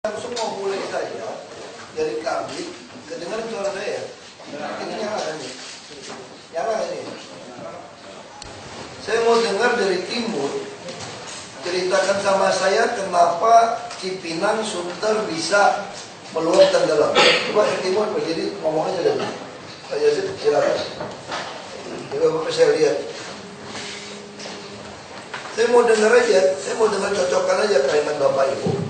Langsung mau mulai saja dari kami, kedengaran suara saya. Ini nyala ini. Nyala ini. Saya mau dengar dari timur, ceritakan sama saya kenapa Cipinang Sunter bisa meluap tenggelam. Coba dari timur berdiri ngomong aja dulu. Pak Yazid silakan. Coba saya lihat. Saya mau dengar aja, saya mau dengar cocokkan aja kalimat Bapak Ibu.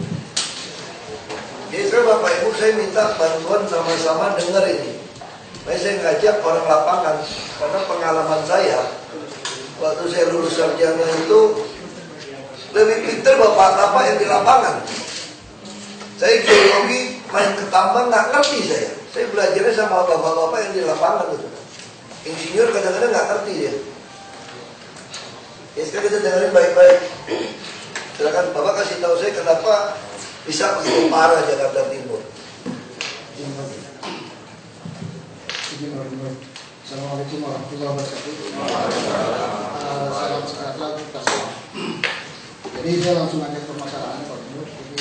Jadi Bapak Ibu saya minta bantuan sama-sama dengar ini. Makanya saya ngajak orang lapangan, karena pengalaman saya waktu saya lulus sarjana itu lebih pintar bapak-bapak yang di lapangan. Saya geologi main ke tambang nggak ngerti saya. Saya belajarnya sama bapak-bapak yang di lapangan itu. Insinyur kadang-kadang nggak ngerti dia. Ya sekarang kita dengerin baik-baik. Silakan Bapak kasih tahu saya kenapa bisa begitu parah Jakarta Timur. Assalamualaikum warahmatullahi wabarakatuh. Salam sejahtera kita semua. Jadi saya langsung aja ke permasalahannya Pak Gubernur. Jadi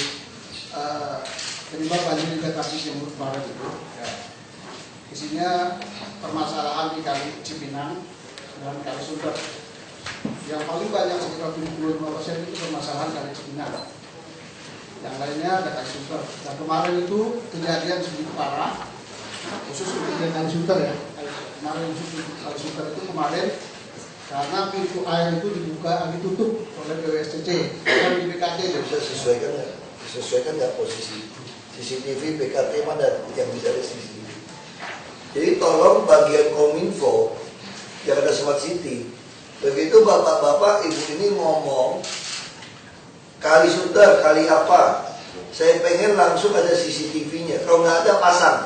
terlibat banjir di Bekasi Timur Barat itu. Isinya permasalahan di Kali Cipinang dan Kali Sunter. Yang paling banyak sekitar 75% itu permasalahan Kali Cipinang. Yang lainnya ada Kali Sunter. Dan kemarin itu kejadian sedikit parah, khusus untuk Kali Sunter ya. Kemarin Kali Sunter itu kemarin karena pintu air itu ditutup oleh BWSCC dan di BKT. Bisa sesuaikan nggak posisi CCTV BKT mana yang bisa ada CCTV. Jadi tolong bagian Kominfo yang ada Smart City. Begitu bapak-bapak ibu ini ngomong Kali Sunter, kali apa, saya pengen langsung ada CCTV-nya. Kalau nggak ada pasang.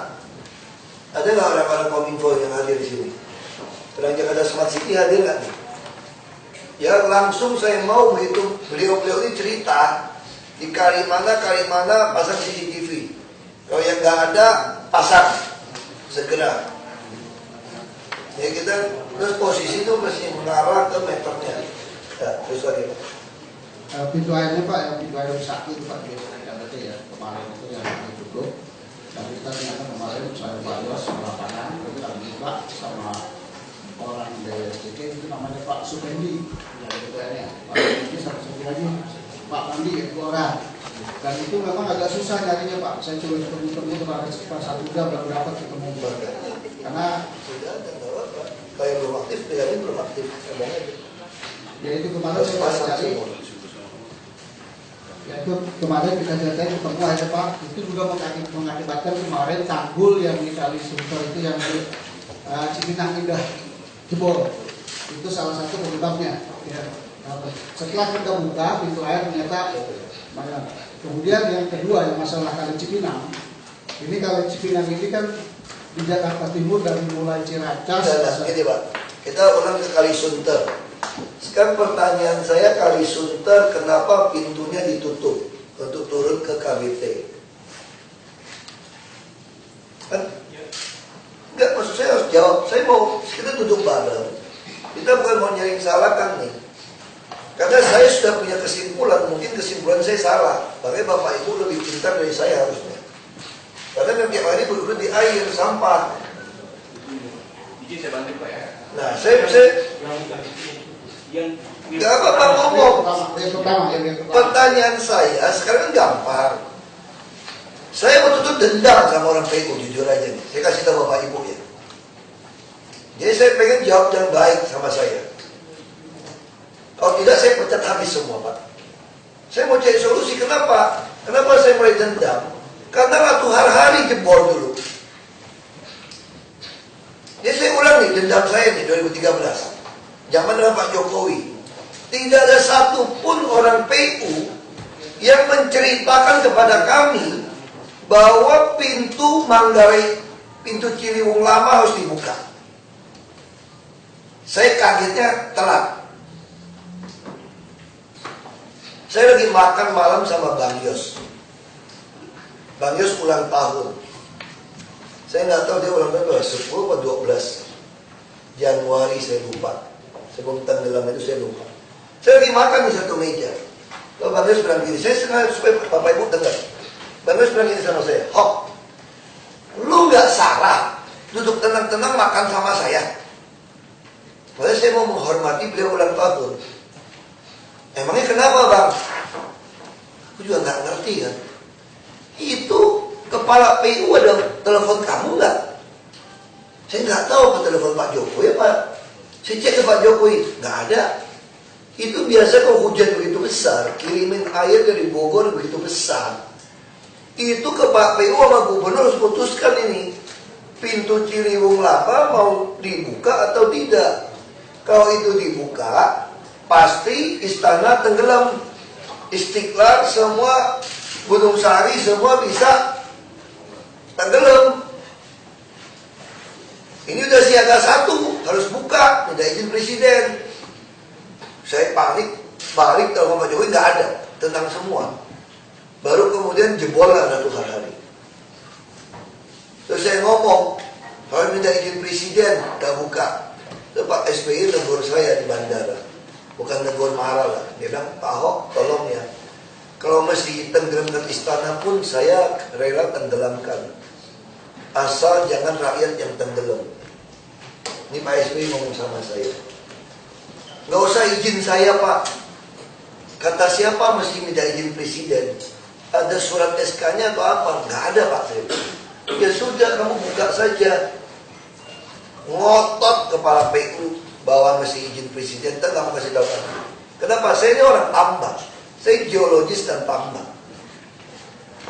Ada nggak orang-orang Kominfo yang hadir di sini? Orang Jakarta Smart City hadir nggak nih? Ya langsung saya mau begitu beliau-beliau ini cerita di kali mana pasang CCTV. Kalau yang nggak ada pasang segera. Ya kita terus posisi itu mesti mengarah ke meternya. Ya, terus lagi. Pintu airnya Pak, yang pintu air satu itu Pak BKT ya kemarin itu yang ditutup. Dan kita ternyata kemarin saya bahas di lapangan, kita dibuka sama orang BWSCC itu namanya Pak Supendi, yang BPN-nya. Pak Supendi satu lagi Pak Pandi itu orang. Dan itu memang agak susah nyarinya Pak. Saya coba ketemu kemarin sekitar 1 jam baru dapat ketemu. Karena sudah ada kayak belum aktif, ini belum aktif. Ya itu kemarin saya cari. Ya itu kemarin kita cari ketemu aja Pak. Itu juga mengakibatkan kemarin tanggul yang di Kali Sunter itu yang di Cipinang Indah jebol. Itu salah satu penyebabnya. Ya. Setelah kita buka pintu air ternyata banyak. Kemudian yang kedua yang masalah Kali Cipinang. Ini Kali Cipinang ini kan di Jakarta Timur dari mulai Ciracas. Gini Pak, kita ulang ke Kali Sunter. Sekarang pertanyaan saya, Kali Sunter kenapa pintunya ditutup untuk turun ke KBT? Kan? Enggak, maksud saya harus jawab. Saya mau kita duduk bareng. Kita bukan mau nyari salahkan nih. Karena saya sudah punya kesimpulan, mungkin kesimpulan saya salah. Makanya Bapak Ibu lebih pintar dari saya harusnya. Karena tiap hari berdua di air, sampah. Izin saya bantu Pak ya. Nah, saya nggak apa-apa ngomong. Pertanyaan saya sekarang kan gampang. Saya betul-betul dendam sama orang PU, jujur aja nih. Saya kasih tahu Bapak Ibu ya. Jadi saya pengen jawab yang baik sama saya. Kalau tidak saya pecat habis semua Pak. Saya mau cari solusi. Kenapa? Kenapa saya mulai dendam? Karena Ratu Harhari jebol dulu. Jadi saya ulang nih dendam saya nih 2013. Zaman dengan Pak Jokowi. Tidak ada satupun orang PU yang menceritakan kepada kami bahwa pintu Manggarai, pintu Ciliwung Lama harus dibuka. Saya kagetnya telat. Saya lagi makan malam sama Bang Yos. Bang Yos ulang tahun. Saya nggak tahu dia ulang tahun 10 atau 12 Januari, saya lupa. Sebelum tenggelam itu saya lupa. Saya lagi makan di satu meja. Lalu Bang Yos bilang gini, saya sengaja supaya Bapak Ibu dengar. Bang Terus bilang ini sama saya, Hok, lu nggak salah duduk tenang-tenang makan sama saya. Padahal saya mau menghormati beliau ulang tahun. Emangnya kenapa bang? Aku juga nggak ngerti kan. Itu kepala PU ada telepon kamu nggak? Saya nggak tahu ke telepon Pak Jokowi apa. Saya cek ke Pak Jokowi, nggak ada. Itu biasa kalau hujan begitu besar, kirimin air dari Bogor begitu besar. Itu ke Pak PU sama gubernur harus putuskan ini. Pintu Ciliwung Lapa mau dibuka atau tidak. Kalau itu dibuka, pasti istana tenggelam. Istiqlal semua, Gunung Sari semua bisa tenggelam. Ini udah siaga 1, harus buka, minta izin presiden. Saya balik telepon Pak Jokowi nggak ada, tenang semua. Baru kemudian jebol lah satu hari. Terus saya ngomong, harus minta izin presiden, nggak buka. Terus Pak SBY tegur saya di bandara, bukan tegur marah lah. Dia bilang, Pak Ahok tolong ya, kalau mesti tenggelamkan istana pun saya rela tenggelamkan, asal jangan rakyat yang tenggelam. Ini Pak SBY ngomong sama saya. Nggak usah izin saya Pak. Kata siapa mesti minta izin presiden? Ada surat SK-nya atau apa? Nggak ada Pak. Ya sudah kamu buka saja. Ngotot kepala PU bahwa mesti izin presiden. Ntar kamu kasih tahu kan. Kenapa? Saya ini orang tambang. Saya geologis dan tambang.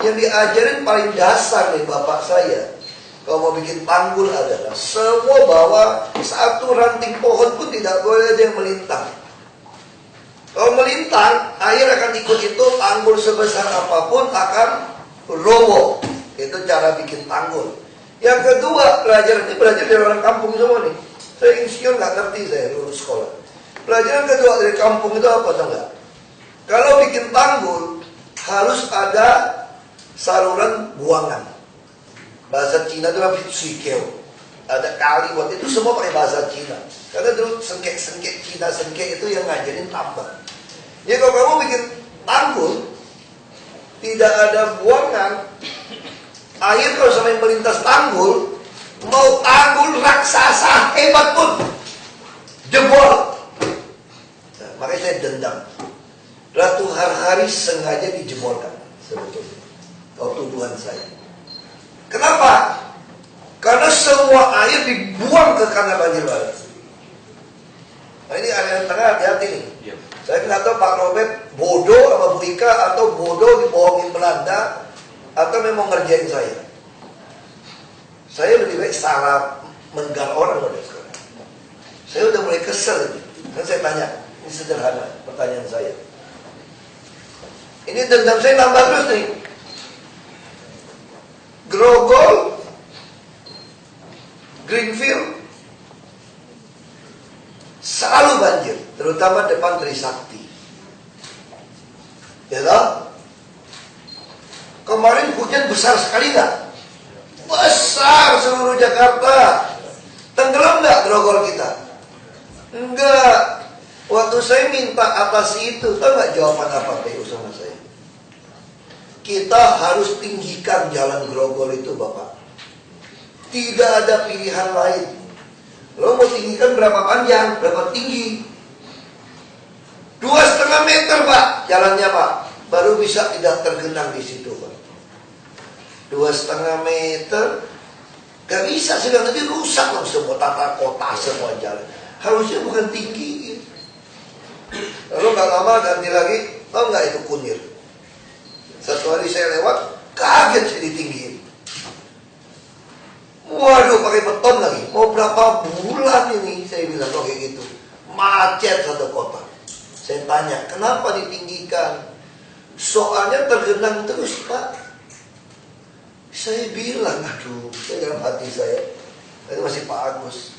Yang diajarin paling dasar nih bapak saya, kalau mau bikin tanggul adalah semua bawa satu ranting pohon pun tidak boleh ada yang melintang. Kalau melintang, air akan ikut itu, tanggul sebesar apapun akan roboh. Itu cara bikin tanggul. Yang kedua, belajar dari orang kampung semua nih. Saya insinyur nggak ngerti, saya lulus sekolah. Pelajaran kedua dari kampung itu apa tahu nggak? Kalau bikin tanggul harus ada saluran buangan. Bahasa Cina itu namanya suikeo. Ada kali buat itu, semua pakai bahasa Cina. Karena dulu sengkek Cina itu yang ngajarin tambang. Jadi kalau kamu bikin tanggul, tidak ada buangan, air kalau sampai melintas tanggul, mau tanggul raksasa hebat pun jebol. Nah, makanya saya dendam. Ratu Harhari sengaja dijebolkan sebetulnya. Kalau tuduhan saya. Kenapa? Karena semua air dibuang ke kanal banjir barat. Nah ini area tengah, hati-hati nih. Yep. Saya nggak tahu Pak Robert bodoh sama Bu Ika, atau bodoh dibohongin Belanda, atau memang ngerjain saya. Saya lebih baik salah menggal orang udah sekarang. Saya udah mulai kesel ini. Kan saya tanya, ini sederhana pertanyaan saya. Ini dendam saya nambah terus nih. Grogol, Greenfield selalu banjir, terutama depan Trisakti. Ya toh? Kemarin hujan besar sekali nggak? Besar seluruh Jakarta. Tenggelam nggak Grogol kita? Enggak. Waktu saya minta atasi itu, tahu nggak jawaban apa PU sama saya? Kita harus tinggikan jalan Grogol itu Bapak. Tidak ada pilihan lain. Lo mau tinggikan berapa panjang, berapa tinggi? 2,5 meter Pak jalannya Pak. Baru bisa tidak tergenang di situ Pak. 2,5 meter. Gak bisa sih, nanti rusak loh semua tata kota, semua jalan. Harusnya bukan tinggi. Lalu gak lama ganti lagi, tau gak itu Kunir? Satu hari saya lewat, kaget saya ditinggiin. Waduh, pakai beton lagi. Mau berapa bulan ini? Saya bilang kok kayak gitu. Macet satu kota. Saya tanya, kenapa ditinggikan? Soalnya tergenang terus, Pak. Saya bilang, aduh, saya dalam hati saya. Itu masih Pak Agus.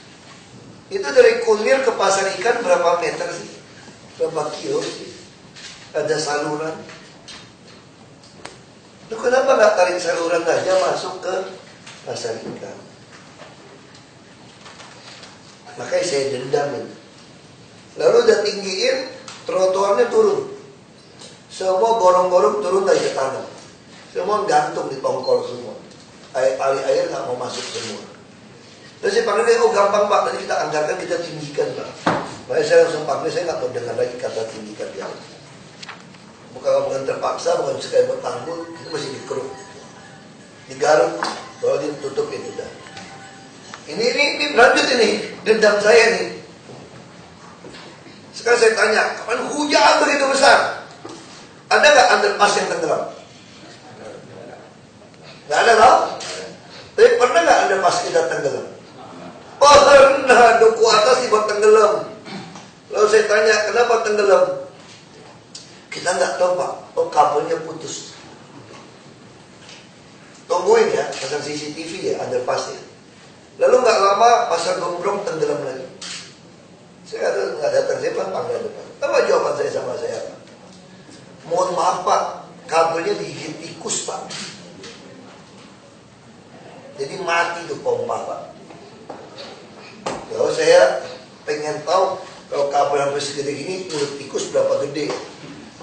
Itu dari Kunir ke Pasar Ikan berapa meter sih? Berapa kilo sih? Ada saluran. Lu kenapa nggak tarik saluran aja masuk ke Pasar Ikan? Makanya saya dendamin. Lalu udah tinggiin, trotoarnya turun. Semua gorong-gorong turun dari tanah. Semua gantung di tongkol semua. Tali air nggak mau masuk semua. Terus saya panggil dia, oh gampang Pak, tadi kita anggarkan, kita tinggikan Pak. Makanya saya langsung panggil, saya nggak mau dengar lagi kata tinggikan dia. Bukan terpaksa, bukan sekali buat tanggul, itu masih dikeruk, digaruk, kalau ditutupin udah. Ini berlanjut ini, dendam saya nih. Sekarang saya tanya, kapan hujan begitu besar? Ada nggak underpass yang tenggelam? Nggak ada tau? Tapi pernah nggak underpass kita tenggelam? Pernah, duku atas dibuat tenggelam. Lalu saya tanya, kenapa tenggelam? Kita nggak tahu Pak, oh kabelnya putus. Tungguin ya, pasang CCTV ya, underpass ya. Lalu nggak lama pasar Gombrong tenggelam lagi. Saya nggak datang, saya panggil depan. Apa jawaban saya sama saya Pak? Mohon maaf Pak, kabelnya digigit tikus Pak. Jadi mati tuh pompa Pak. Kalau saya pengen tahu kalau kabel sampai segede gini, mulut tikus berapa gede.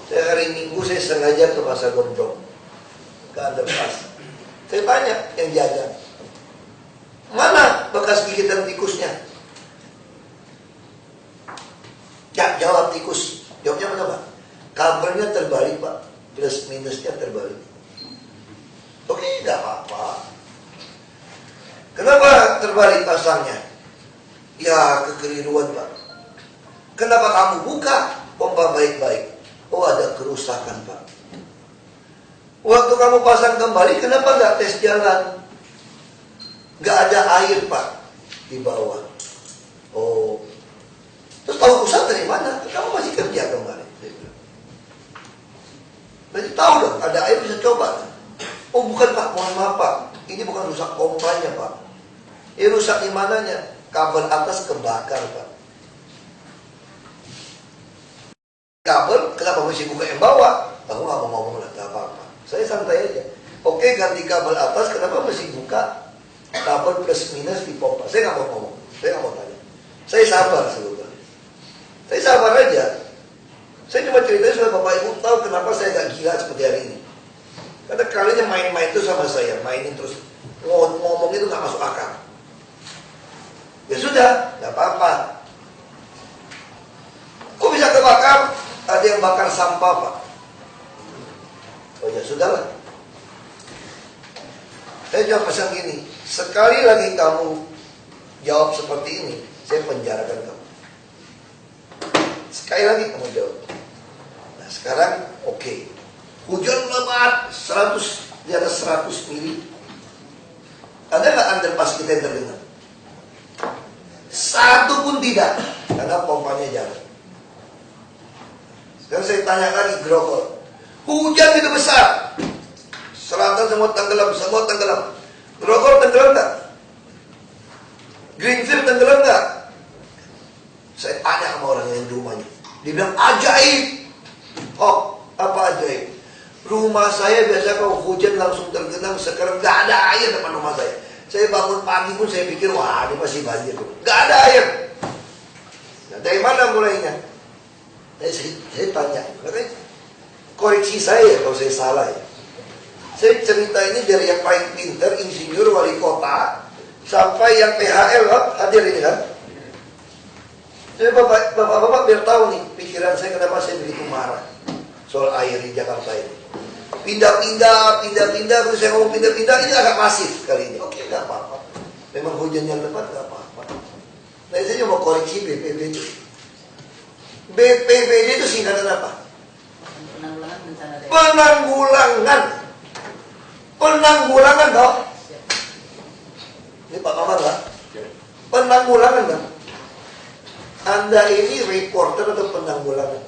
Saya hari Minggu saya sengaja ke pasar Gombrong, ke underpass. Saya tanya yang jaga, mana bekas gigitan tikusnya? Ya, jawab tikus. Jawabnya mana Pak? Kabelnya terbalik Pak, plus minusnya terbalik. Oke, nggak apa-apa. Kenapa terbalik pasangnya? Ya, kekeliruan Pak. Kenapa kamu buka pompa baik-baik? Oh, ada kerusakan Pak. Waktu kamu pasang kembali, kenapa nggak tes jalan? Nggak ada air Pak di bawah. Oh, terus tahu rusak dari mana? Kamu masih kerja kemarin. Berarti tahu dong, ada air bisa coba. Oh bukan Pak, mohon maaf Pak, ini bukan rusak pompanya Pak. Ini rusak di mananya? Kabel atas kebakar Pak. Kabel, kenapa mesti buka yang bawah? Aku nggak mau ngomong lah, nggak apa-apa. Saya santai aja. Oke, ganti kabel atas, kenapa mesti buka kabel plus minus di pompa? Saya nggak mau ngomong, saya nggak mau tanya. Saya sabar sebetulnya. Saya sabar aja. Saya cuma cerita supaya Bapak Ibu tahu kenapa saya gak gila seperti hari ini. Karena kalinya main-main itu sama saya, mainin terus ngomong itu nggak masuk akal. Ya sudah, nggak apa-apa. Kok bisa kebakar? Ada yang bakar sampah Pak. Oh ya sudahlah. Saya cuma pesan gini, sekali lagi kamu jawab seperti ini, saya penjarakan kamu. Sekali lagi kamu jawab. Nah sekarang oke. Hujan lebat 100 di atas 100 mili. Ada nggak underpass kita yang terdengar? Satu pun tidak, karena pompanya jalan. Sekarang saya tanya lagi Grogol. Hujan itu besar, Selatan semua tenggelam, semua tenggelam. Grogol tenggelam nggak? Greenfield tenggelam nggak? Saya tanya sama orang yang di rumahnya. Dia bilang ajaib. Oh, apa ajaib? Rumah saya biasa kalau hujan langsung tergenang, sekarang nggak ada air depan rumah saya. Saya bangun pagi pun saya pikir, wah ini masih banjir. Nggak ada air. Nah, dari mana mulainya? Saya tanya, makanya koreksi saya kalau saya salah ya. Saya cerita ini dari yang paling pintar, insinyur, wali kota, sampai yang PHL, hadir ini kan. Jadi bapak-bapak biar tahu nih pikiran saya kenapa saya begitu marah soal air di Jakarta ini. Pindah-pindah, terus saya ngomong pindah-pindah, ini agak masif kali ini. Oke, nggak apa-apa. Memang hujannya lebat, nggak apa-apa. Nah, saya cuma koreksi BPBD. BPBD itu singkatan apa? Penanggulangan bencana daerah. Penanggulangan toh? Ini Pak Maman lah. Penanggulangan kan? Anda ini reporter atau penanggulangan?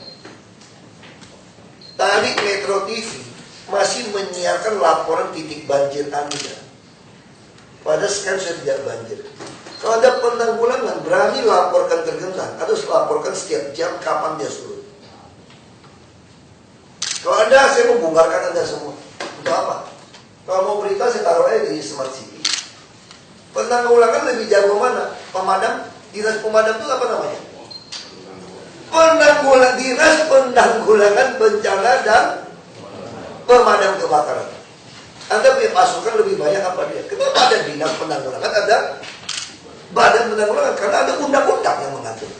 Tadi Metro TV masih menyiarkan laporan titik banjir Anda. Padahal sekarang saya tidak banjir. Kalau ada penanggulangan, berani laporkan tergenang atau laporkan setiap jam kapan dia surut. Kalau ada, saya membongkarkan Anda semua. Untuk apa? Kalau mau berita, saya taruh aja di Smart City. Penanggulangan lebih jago mana? Pemadam, dinas pemadam itu apa namanya? Dinas penanggulangan bencana dan pemadam kebakaran. Anda punya pasukan lebih banyak apa dia? Kenapa ada dinas penanggulangan? Ada badan penanggulangan karena ada undang-undang yang mengatur.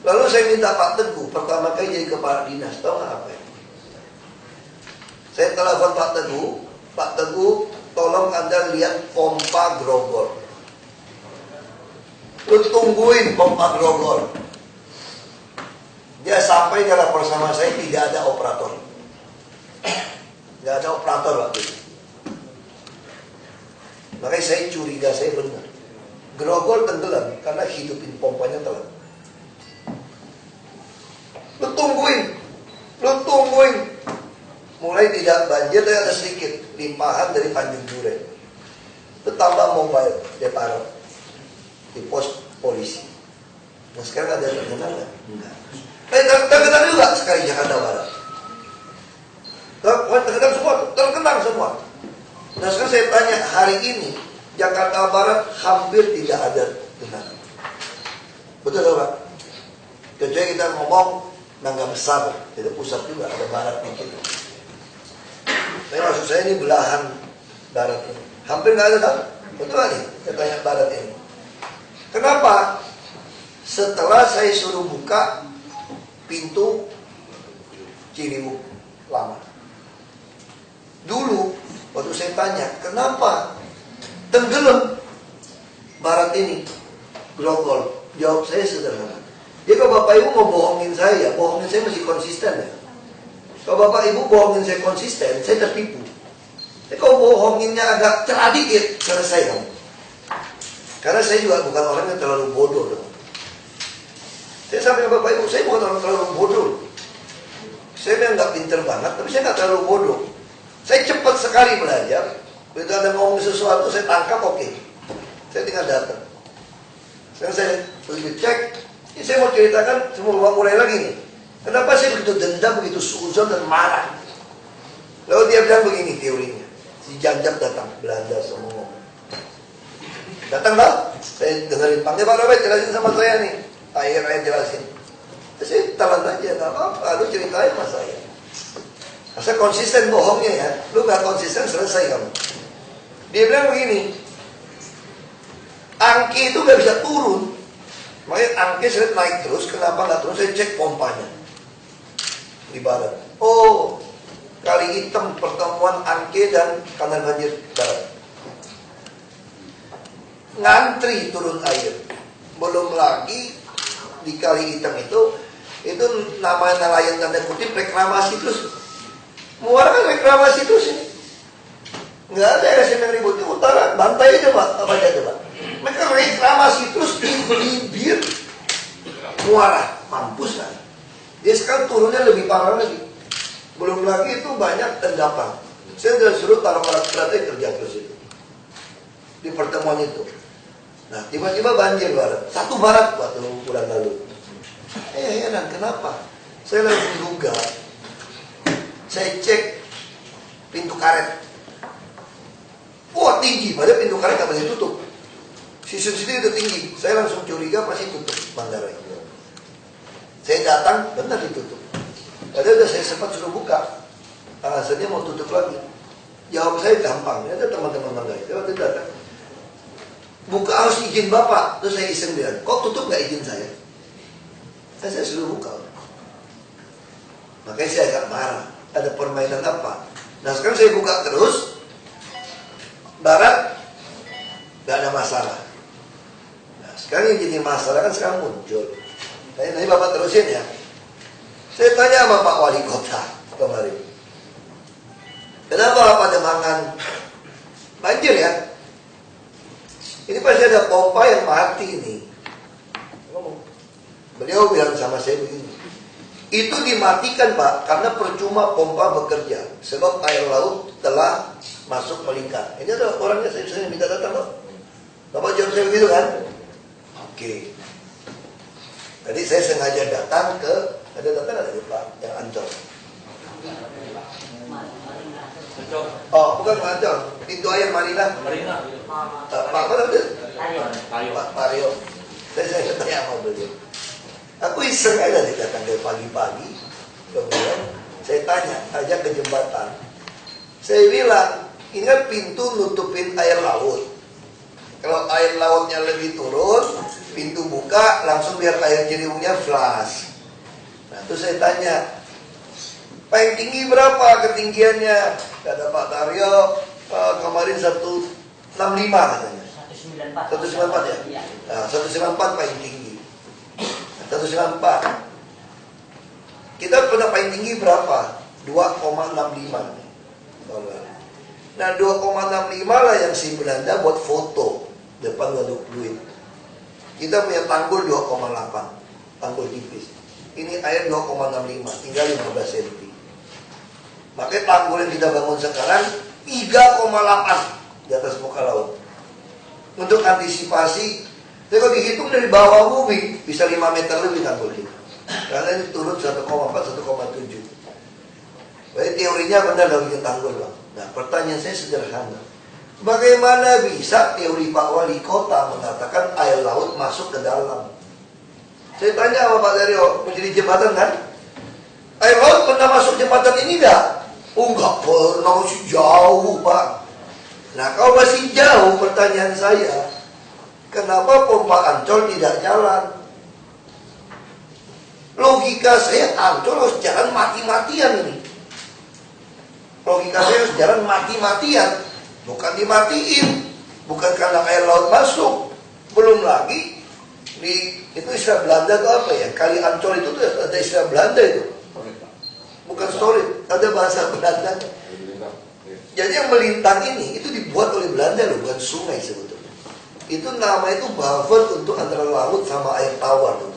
Lalu saya minta Pak Teguh pertama kali jadi kepala dinas, tahu nggak apa ya? Saya telepon Pak Teguh, tolong Anda lihat pompa Grogol. Lu tungguin pompa Grogol. Dia sampai dia lapor sama saya tidak ada operator. Nggak ada operator waktu itu. Makanya saya curiga saya benar. Grogol tenggelam karena hidupin pompanya telat. Lu tungguin. Mulai tidak banjir, tapi ada sedikit limpahan dari Tanjung Duren. Itu tambah mobile, dia taruh di pos polisi. Nah sekarang ada terkenal nggak? Enggak. Terkenal juga sekali Jakarta Barat. Terkenal semua. Nah sekarang saya tanya, hari ini Jakarta Barat hampir tidak ada genangan. Betul Pak? Kecuali kita ngomong Nangga Besar, itu pusat juga, ada barat dikit. Tapi maksud saya ini belahan barat ini. Hampir nggak ada kan? Betul nih, saya tanya barat ini. Kenapa? Setelah saya suruh buka pintu Ciliwung lama. Dulu, waktu saya tanya, kenapa tenggelam barat ini? Grogol. Jawab saya sederhana. Jadi kalau Bapak Ibu mau bohongin saya masih konsisten ya. Kalau Bapak Ibu bohongin saya konsisten, saya tertipu. Tapi kalau bohonginnya agak cerah dikit, selesai kamu. Karena saya juga bukan orang yang terlalu bodoh dong. Saya sampaikan Bapak Ibu, saya bukan orang terlalu bodoh. Saya memang nggak pinter banget, tapi saya nggak terlalu bodoh. Saya cepat sekali belajar. Begitu ada ngomong sesuatu, saya tangkap, oke. Saya tinggal datang. Sekarang saya begitu cek. Ini saya mau ceritakan, semua mulai lagi nih. Kenapa saya begitu dendam, begitu suuzon dan marah? Lalu dia bilang begini teorinya. Si Janjak datang, Belanda semua. Datang lah, saya dengerin panggil Pak Robert, jelasin sama saya nih. Akhirnya jelasin. Saya telan aja, gak apa-apa, lu ceritain sama saya. Masa konsisten bohongnya ya, lu gak konsisten selesai kamu. Dia bilang begini, angki itu gak bisa turun. Makanya angke saya naik terus, kenapa nggak turun? Saya cek pompanya di barat. Oh, Kali Hitam pertemuan angke dan kanal banjir barat. Ngantri turun air. Belum lagi di Kali Hitam itu namanya nelayan tanda kutip reklamasi terus. Muara kan reklamasi terus ini. Nggak ada yang ribut di utara, bantai aja Pak, apa aja Pak. Mereka reklamasi terus di bibir muara, mampus kan. Dia sekarang turunnya lebih parah lagi. Belum lagi itu banyak endapan. Saya sudah suruh taruh alat-alatnya kerja terus itu di pertemuan itu. Nah tiba-tiba banjir barat, satu barat waktu bulan lalu. Heran kenapa? Saya langsung duga. Saya cek pintu karet. Wah tinggi, padahal pintu karet nggak boleh tutup. CCTV itu tinggi, saya langsung curiga pasti tutup bandara itu. Saya datang, benar ditutup. Padahal udah saya sempat suruh buka. Alasannya mau tutup lagi. Jawab saya gampang, ada teman-teman bangga itu waktu datang. Buka harus izin Bapak. Terus saya iseng bilang, kok tutup nggak izin saya? Saya suruh buka. Makanya saya agak marah. Ada permainan apa? Nah sekarang saya buka terus. Barat nggak ada masalah. Nah sekarang yang jadi masalah kan sekarang muncul. Nanti Bapak terusin ya. Saya tanya sama Pak Wali Kota kemarin. Kenapa Pademangan banjir ya? Ini pasti ada pompa yang mati nih. Beliau bilang sama saya begini. Itu dimatikan Pak, karena percuma pompa bekerja. Sebab air laut telah masuk melingkar. Ini ada orangnya, saya minta datang loh. Bapak jawab saya begitu kan? Oke. Tadi saya sengaja datang ke, ada Pak, yang Ancol. Oh, bukan Ancol, pintu air Marina. Pak apa namanya? Pak Mario. Saya tanya sama beliau. Aku iseng aja datang dari pagi-pagi. Kemudian saya tanya, ajak ke jembatan. Saya bilang, ini kan pintu nutupin air laut. Kalau air lautnya lebih turun, pintu buka, langsung biar air Ciliwungnya flush. Nah, terus saya tanya, paling tinggi berapa ketinggiannya? Kata Pak Taryo, kemarin 165 katanya. 194 ya? Iya. Nah, 194 paling tinggi. 194. Kita pernah paling tinggi berapa? 2,65 dolar. Nah, 2,65 lah yang si Belanda buat foto depan waduk duit. Kita punya tanggul 2,8, tanggul tipis. Ini air 2,65, tinggal 15 cm. Makanya tanggul yang kita bangun sekarang 3,8 di atas muka laut. Untuk antisipasi, tapi kalau dihitung dari bawah bumi bisa 5 meter lebih tanggul kita. Karena ini turun 1,4, 1,7. Berarti teorinya benar kalau bikin tanggul, Bang. Nah, pertanyaan saya sederhana. Bagaimana bisa teori Pak Wali Kota mengatakan air laut masuk ke dalam? Saya tanya sama Pak Daryo, menjadi jembatan kan? Air laut pernah masuk jembatan ini enggak? Oh, enggak pernah, masih jauh, Pak. Nah, kalau masih jauh, pertanyaan saya, kenapa pompa Ancol tidak jalan? Logika saya, Ancol harus jalan mati-matian ini. Logika saya harus jalan mati-matian, bukan dimatiin, bukan karena air laut masuk. Belum lagi itu istilah Belanda itu apa ya? Kali Ancol itu tuh ada istilah Belanda itu, bukan solid, ada bahasa Belanda. Jadi yang melintang ini itu dibuat oleh Belanda loh, bukan sungai sebetulnya. Itu nama itu buffer untuk antara laut sama air tawar loh.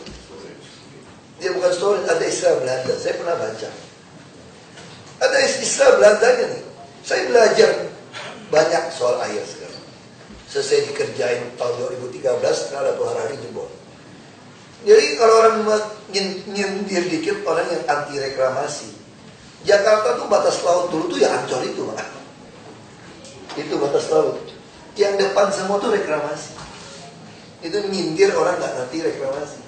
Dia bukan solid, ada istilah Belanda. Saya pernah baca. Ada istilah Belandanya nih. Saya belajar banyak soal air sekarang. Selesai dikerjain tahun 2013, setelah ada hari jebol. Jadi kalau orang nyindir dikit, orang yang anti reklamasi. Jakarta tuh batas laut dulu tuh ya Ancol itu, Pak. Itu batas laut. Yang depan semua tuh reklamasi. Itu nyindir orang nggak ngerti reklamasi.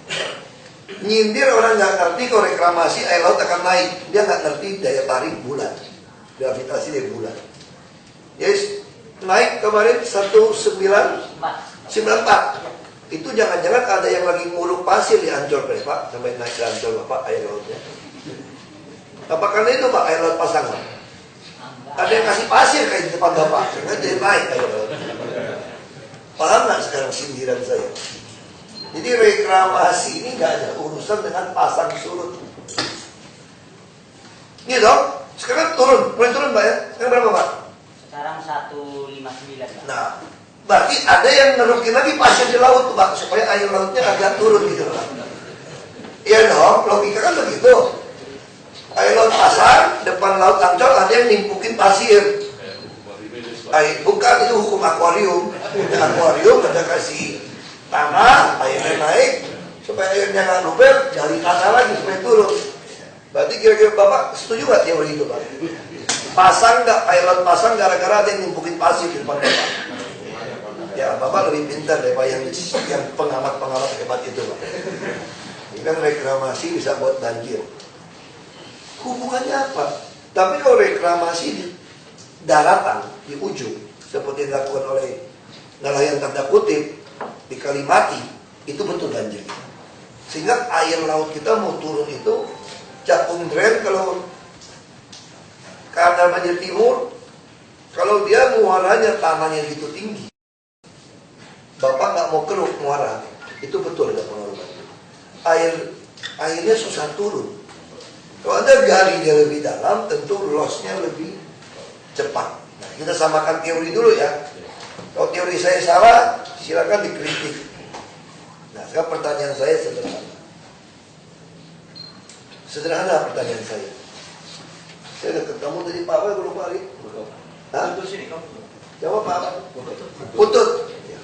Nyindir orang nggak ngerti kalau reklamasi air laut akan naik. Dia nggak ngerti daya tarik bulan, gravitasi dari bulan. Yes, naik kemarin 1994. Itu jangan-jangan ada yang lagi nguruk pasir di Ancol, Pak, sampai naik ke Ancol, Pak, air lautnya. Apa karena itu, Pak, air laut pasangan? Ada yang kasih pasir kayak di depan Bapak, sehingga jadi naik air laut. Paham nggak sekarang sindiran saya? Jadi reklamasi ini nggak ada urusan dengan pasang surut. Ini dong, sekarang turun, mulai turun, Pak ya? Sekarang berapa, Pak? Sekarang 159, Pak. Nah, berarti ada yang nerukin lagi pasir di laut tuh, Pak, supaya air lautnya agak turun gitu loh. Iya dong, logika kan begitu. Air laut pasang, depan laut Ancol ada yang nimpukin pasir. Bukan, itu hukum akuarium. Di akuarium ada kasih tanah, airnya naik, supaya airnya nggak luber, dari tanah lagi supaya turun. Berarti kira-kira Bapak setuju nggak teori itu, Pak? Pasang nggak, air laut pasang gara-gara ada yang nimpukin pasir di depan Bapak. Ya, Bapak lebih pintar daripada yang pengamat-pengamat hebat itu, Pak. Ini kan reklamasi bisa buat banjir. Hubungannya apa? Tapi kalau reklamasi di daratan, di ujung, seperti yang dilakukan oleh nelayan tanda kutip di Kalimati, itu betul banjir. Sehingga air laut kita mau turun itu, Cakung Dren kalau karena banjir timur, kalau dia muaranya tanahnya gitu tinggi, Bapak nggak mau keruk muara, itu betul ada pengaruh banjir. Airnya susah turun. Kalau Anda gali dia lebih dalam, tentu loss-nya lebih cepat. Nah, kita samakan teori dulu ya. Kalau teori saya salah, silakan dikritik. Nah, sekarang pertanyaan saya sederhana. Sederhana pertanyaan saya. Saya udah ketemu tadi Pak Apa, belum Pak Ali? Hah? Untuk sini kamu. Jawab Pak Apa? Putut. Ya.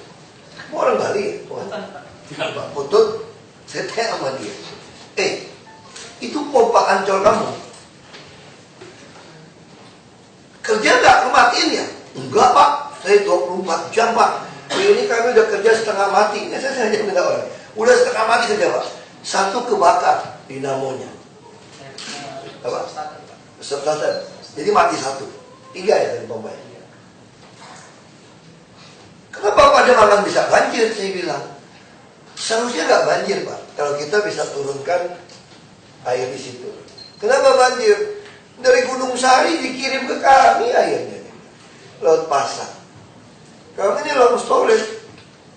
Orang Bali. Pak Putut. Saya tanya sama dia. Itu pompa Ancol kamu kerja nggak kematiin ya? Enggak, Pak. Saya 24 jam, Pak. Ini kami udah kerja setengah mati. Ya, saya hanya minta orang. Udah setengah mati saja, Pak. Satu kebakar dinamonya. Apa? Starter. Jadi mati satu. 3 ya dari pompa. Kenapa Pademangan bisa banjir? Saya bilang seharusnya nggak banjir Pak, kalau kita bisa turunkan air di situ. Kenapa banjir? Dari Gunung Sari dikirim ke kami airnya, Laut Pasang. Kami ini long storage.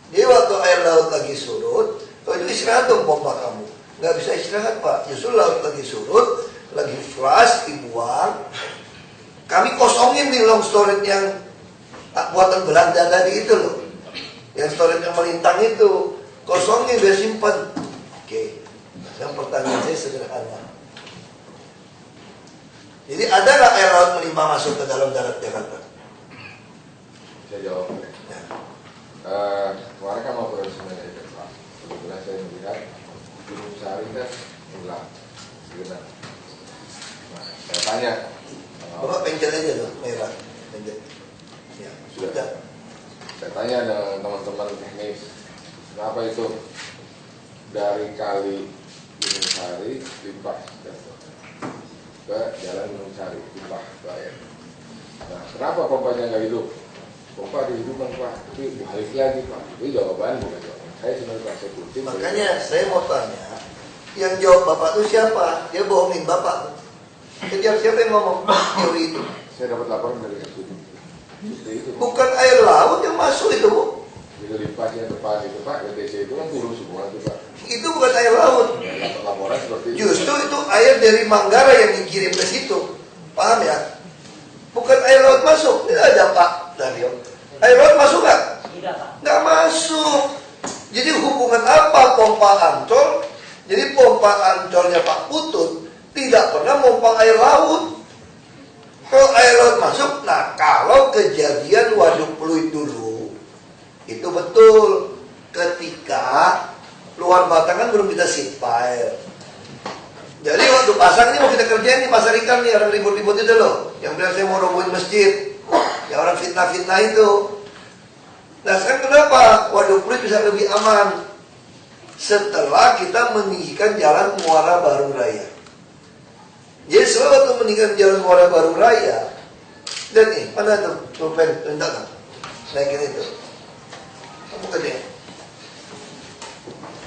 Jadi waktu air laut lagi surut, itu istirahat dong pompa kamu. Nggak bisa istirahat Pak, justru laut lagi surut, lagi flush, dibuang. Kami kosongin nih long storage yang buatan Belanda tadi itu loh, yang storage yang melintang itu, kosongin biar simpan. Oke, yang pertanyaan saya sederhana. Jadi ada nggak air laut melimpah masuk ke dalam darat Jakarta? Saya jawab. Ya. Kemarin kan mau sebenarnya itu Pak. Kebetulan saya melihat Gunung Sari kan hilang, genap. Nah, saya tanya. Bapak pencet aja tuh merah, pencet. Ya, sudah. Saya tanya dengan teman-teman teknis, kenapa itu dari kali Gunung Sari limpah ke jalan Gunung Sari limpah ke air. Nah, kenapa pompanya nggak hidup? Pompa dihidupkan Pak, tapi balik lagi Pak. Itu jawaban bukan jawaban. Saya sebenarnya Pak Sekuti. Makanya saya mau tanya, yang jawab Bapak itu siapa? Dia bohongin Bapak. Kejar siapa yang ngomong teori itu? Saya dapat laporan dari Sekuti. Itu Bukan air laut yang masuk itu, Bu. Itu limpahnya tepat itu Pak, WTC itu kan turun semua itu Pak. Itu bukan air laut. Ya, dapat laporan seperti itu. Justru itu air dari Manggarai yang dikirim ke situ. Paham ya? Bukan air laut masuk. Tidak ada Pak Daryo. Air laut masuk nggak? Tidak Pak. Nggak masuk. Jadi hubungan apa pompa Ancol? Jadi pompa Ancolnya Pak Putut tidak pernah pompa air laut. Kalau air laut masuk, nah kalau kejadian Waduk Pluit dulu, itu betul. Ketika luar Batangan belum kita seed pile. Jadi waktu pasang ini mau kita kerjain nih pasar ikan nih, orang ribut-ribut itu loh. Yang bilang saya mau robohin masjid. Yang orang fitnah-fitnah itu. Nah sekarang kenapa Waduk Pluit bisa lebih aman? Setelah kita meninggikan jalan Muara Baru Raya. Jadi setelah waktu meninggikan jalan Muara Baru Raya, dan nih, mana tuh? Pulpen, minta kan? Naikin itu. Kamu kan ya?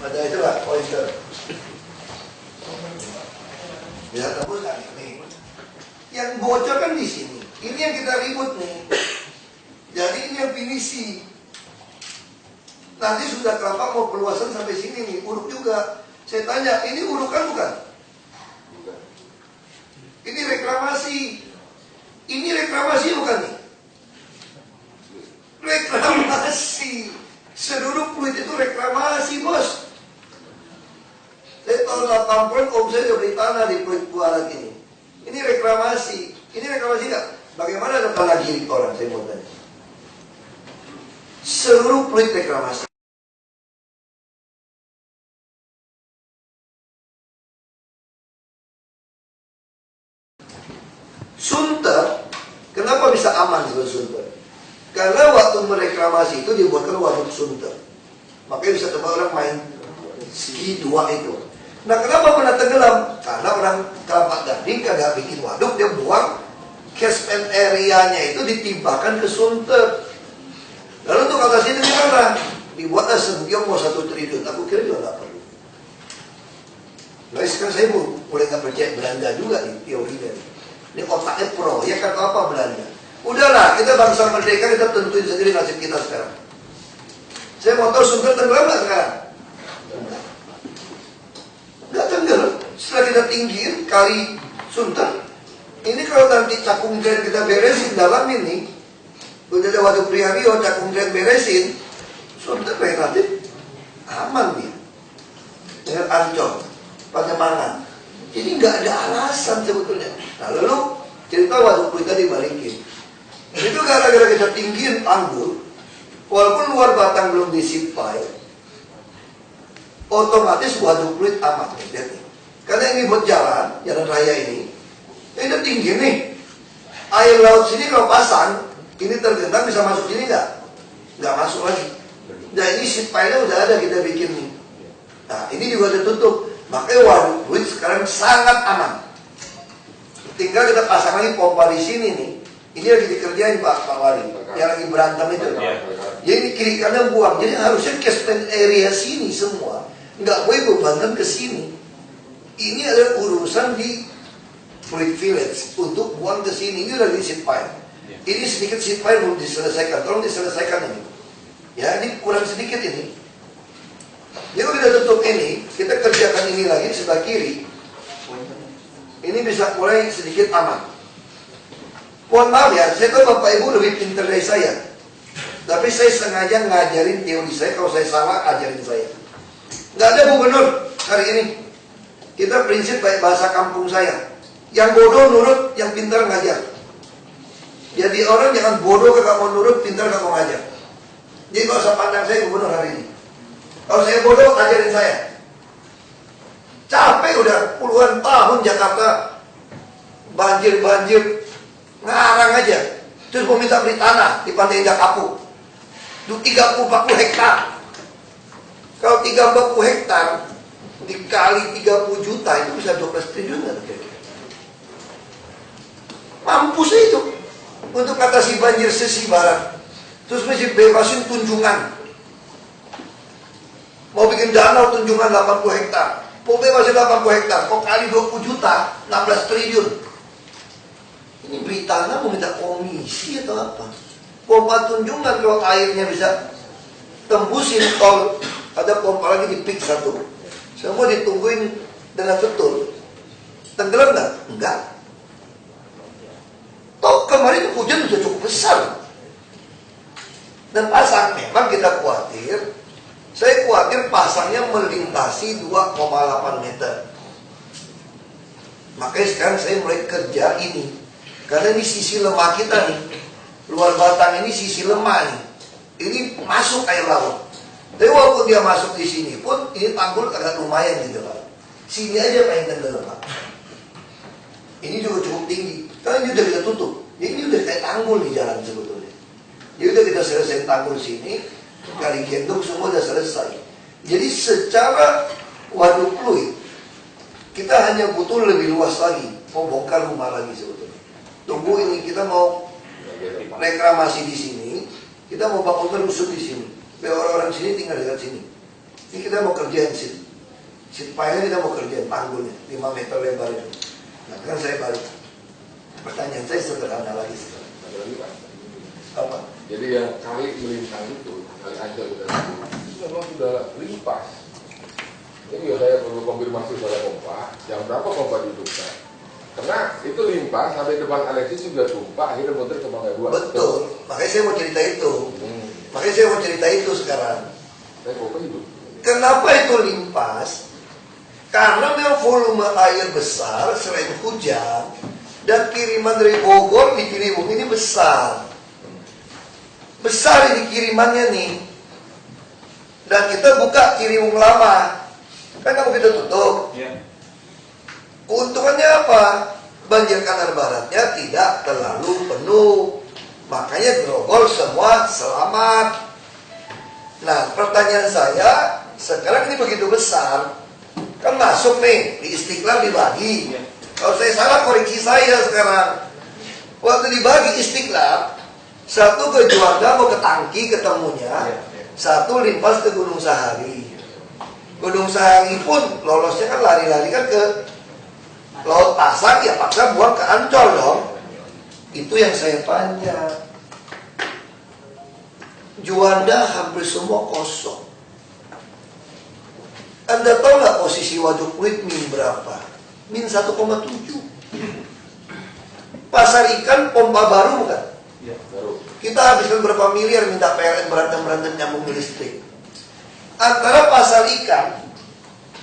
Ada itu lah, pointer. Bisa tembus kan ini. Yang bocor kan di sini. Ini yang kita ribut nih. Jadi ini yang pinisi. Nanti sudah kelapa mau perluasan sampai sini nih, uruk juga. Saya tanya, ini urukan bukan? Ini reklamasi. Ini reklamasi bukan nih? Reklamasi. Seluruh Pluit itu reklamasi, Bos. Saya tahun 80 om saya udah beli tanah di Pluit Buaran ini. Ini reklamasi. Ini reklamasi nggak? Bagaimana ada tanah kiri orang? Saya mau tanya. Seluruh Pluit reklamasi. Sunter, kenapa bisa aman di Sunter? Karena waktu mereklamasi itu dibuatkan waduk Sunter. Makanya bisa tempat orang main ski 2 itu. Nah kenapa pernah tenggelam? Karena orang Kelapa Gading kagak bikin waduk, dia buang catchment area-nya itu ditimpakan ke Sunter. Lalu untuk atas itu gimana? Dibuatlah Sentiong mau 1 triliun. Aku kira juga nggak perlu. Nah sekarang saya mulai nggak percaya Belanda juga nih teorinya. Ini otaknya proyek atau apa Belanda? Udahlah, kita bangsa merdeka, kita tentuin sendiri nasib kita sekarang. Saya mau tahu Sunter tenggelam nggak sekarang? Nggak tenggelam. Setelah kita tinggiin kali Sunter, ini kalau nanti cakung drain kita beresin dalam ini, udah ada Waduk Prihario, cakung drain beresin, Sunter relatif aman nih. Dengan Ancol, Pademangan. Jadi nggak ada alasan sebetulnya. Nah lalu cerita Waduk Pluit tadi balikin. Itu gara-gara kita tinggiin tanggul, walaupun luar batang belum disipai, otomatis Waduk Pluit aman. Lihat nih. Karena ini buat jalan raya ini udah tinggi nih. Air laut sini kalau pasang, ini tergenang bisa masuk sini nggak? Nggak masuk lagi. Nah ini sipainya udah ada kita bikin nih. Nah ini juga tertutup. Makanya Waduk Pluit sekarang sangat aman. Tinggal kita pasang lagi pompa di sini nih. Ini lagi dikerjain Pak Wali, yang lagi berantem itu. Jadi ini kiri kanan buang. Jadi harusnya catchment area sini semua nggak boleh bebankan ke sini. Ini adalah urusan di Fluid Village untuk buang ke sini. Ini udah di seat pile. Ini sedikit seat pile belum diselesaikan. Tolong diselesaikan ini. Ya, ini kurang sedikit ini. Jadi kalau kita tutup ini, kita kerjakan ini lagi sebelah kiri. Ini bisa mulai sedikit aman. Mohon maaf ya, saya tahu Bapak Ibu lebih pintar dari saya. Tapi saya sengaja ngajarin teori saya, kalau saya salah, ajarin saya. Nggak ada gubernur hari ini. Kita prinsip baik bahasa kampung saya. Yang bodoh nurut, yang pintar ngajar. Jadi orang jangan bodoh kagak mau nurut, pintar kagak mau ngajar. Jadi nggak usah pandang saya gubernur hari ini. Kalau saya bodoh, ajarin saya. Capek udah puluhan tahun Jakarta banjir-banjir, ngarang aja. Terus mau minta beli tanah di Pantai Indah Kapuk. Itu 30-40 hektar. Kalau 30-40 hektar dikali 30 juta itu bisa 12 triliun kan? Mampus itu untuk atasi banjir sisi barat. Terus mesti bebasin Tunjungan. Mau bikin danau Tunjungan 80 hektar. Mau bebasin 80 hektar. Kok kali 20 juta 16 triliun. Ini beli tanah mau minta komisi atau apa? Pompa Tunjungan kalau airnya bisa tembusin tol. Ada pompa lagi di pik 1. Semua ditungguin dengan betul. Tenggelam nggak? Enggak. Toh kemarin hujan sudah cukup besar. Dan pasang memang kita khawatir. Saya khawatir pasangnya melintasi 2,8 meter. Makanya sekarang saya mulai kerja ini. Karena ini sisi lemah kita nih. Luar batang ini sisi lemah nih. Ini masuk air laut. Tapi walaupun dia masuk di sini pun, ini tanggul agak lumayan gitu Pak. Sini aja paling tenggelam Pak. Ini juga cukup tinggi. Karena ini udah kita tutup. Ini udah kayak tanggul di jalan sebetulnya. Jadi udah kita selesai tanggul sini, kali gendong semua udah selesai. Jadi secara waduk fluid, kita hanya butuh lebih luas lagi. Mau bongkar rumah lagi sebetulnya. Tunggu ini kita mau reklamasi di sini, kita mau bangun rusuk di sini. Biar orang-orang sini tinggal dekat sini. Ini kita mau kerjain seat pile-nya, kita mau kerjain tanggulnya 5 meter lebar itu. Nah kan saya balik. Pertanyaan saya sederhana lagi sekarang. Ada lagi Pak. Apa? Jadi yang kali melintang itu, kali Ancol itu memang sudah limpas. Ini juga saya perlu konfirmasi pada pompa, jam berapa pompa dihidupkan? Karena itu limpah sampai depan Alexis juga tumpah, akhirnya muter ke Mangga 2. Betul, makanya saya mau cerita itu. Makanya saya mau cerita itu sekarang. Saya pompa hidup. Kenapa itu limpas? Karena memang volume air besar selain hujan, dan kiriman dari Bogor di Ciliwung ini besar. Besar ini kirimannya nih. Dan kita buka Ciliwung lama. Kan kamu kita tutup. Ya. Keuntungannya apa? Banjir kanal baratnya tidak terlalu penuh. Makanya Grogol semua selamat. Nah pertanyaan saya, sekarang ini begitu besar, kan masuk nih, di Istiqlal dibagi. Kalau saya salah koreksi saya sekarang. Waktu dibagi Istiqlal, satu ke Juanda mau ke Tangki ketemunya, satu limpas ke Gunung Sahari. Gunung Sahari pun lolosnya kan lari-lari kan ke Laut Pasang, ya paksa buang ke Ancol dong. Itu yang saya tanya. Juanda hampir semua kosong. Anda tahu nggak posisi waduk fluid min berapa? Min 1,7. Pasar ikan pompa baru bukan? Ya, baru. Kita habiskan berapa miliar minta PLN berantem-berantem nyambung listrik. Antara pasar ikan,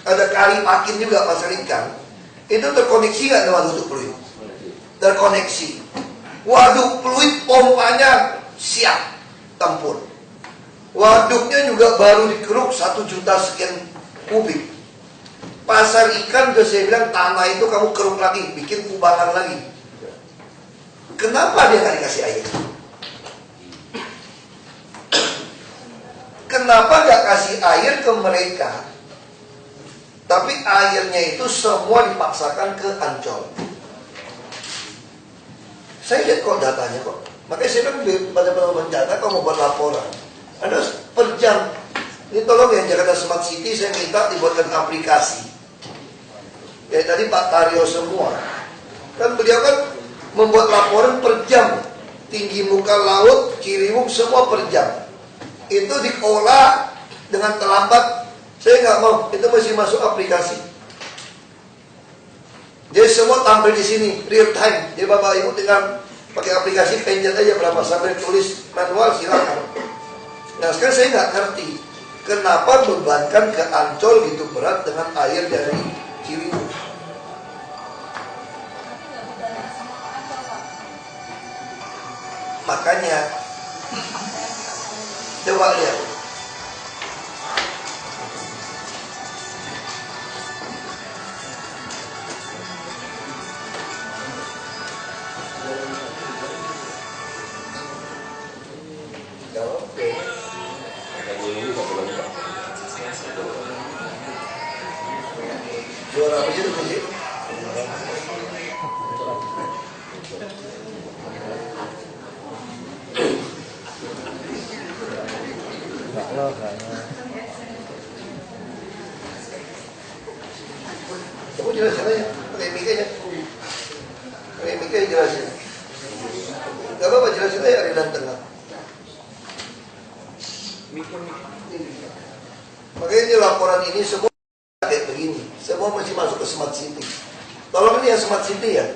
ada kali makin juga pasar ikan, itu terkoneksi nggak dengan waduk fluid? Terkoneksi. Waduk fluid pompanya siap tempur. Waduknya juga baru dikeruk 1 juta sekian kubik. Pasar ikan udah saya bilang tanah itu kamu keruk lagi, bikin kubangan lagi. Kenapa dia nggak dikasih air? Kenapa nggak kasih air ke mereka? Tapi airnya itu semua dipaksakan ke Ancol. Saya lihat kok datanya kok. Makanya saya bilang pada bencana kalau mau buat laporan, Anda per jam. Ini tolong yang Jakarta Smart City saya minta dibuatkan aplikasi. Ya tadi Pak Taryo semua. Kan beliau kan membuat laporan per jam. Tinggi muka laut, Ciliwung semua per jam. Itu diolah dengan terlambat. Saya nggak mau, itu masih masuk aplikasi. Jadi semua tampil di sini real time. Jadi Bapak Ibu tinggal pakai aplikasi pencet aja berapa sampai tulis manual silakan. Nah sekarang saya nggak ngerti kenapa bebankan ke Ancol gitu berat dengan air dari Ciliwung. Makanya coba lihat. Juara apa sih itu sih? Kamu jelasin aja, pakai mic aja. Pakai mic aja jelasin. Gak apa-apa, jelasin aja aliran tengah. Makanya ini laporan ini semua kayak begini. Semua masih masuk ke Smart City. Tolong ini yang Smart City ya.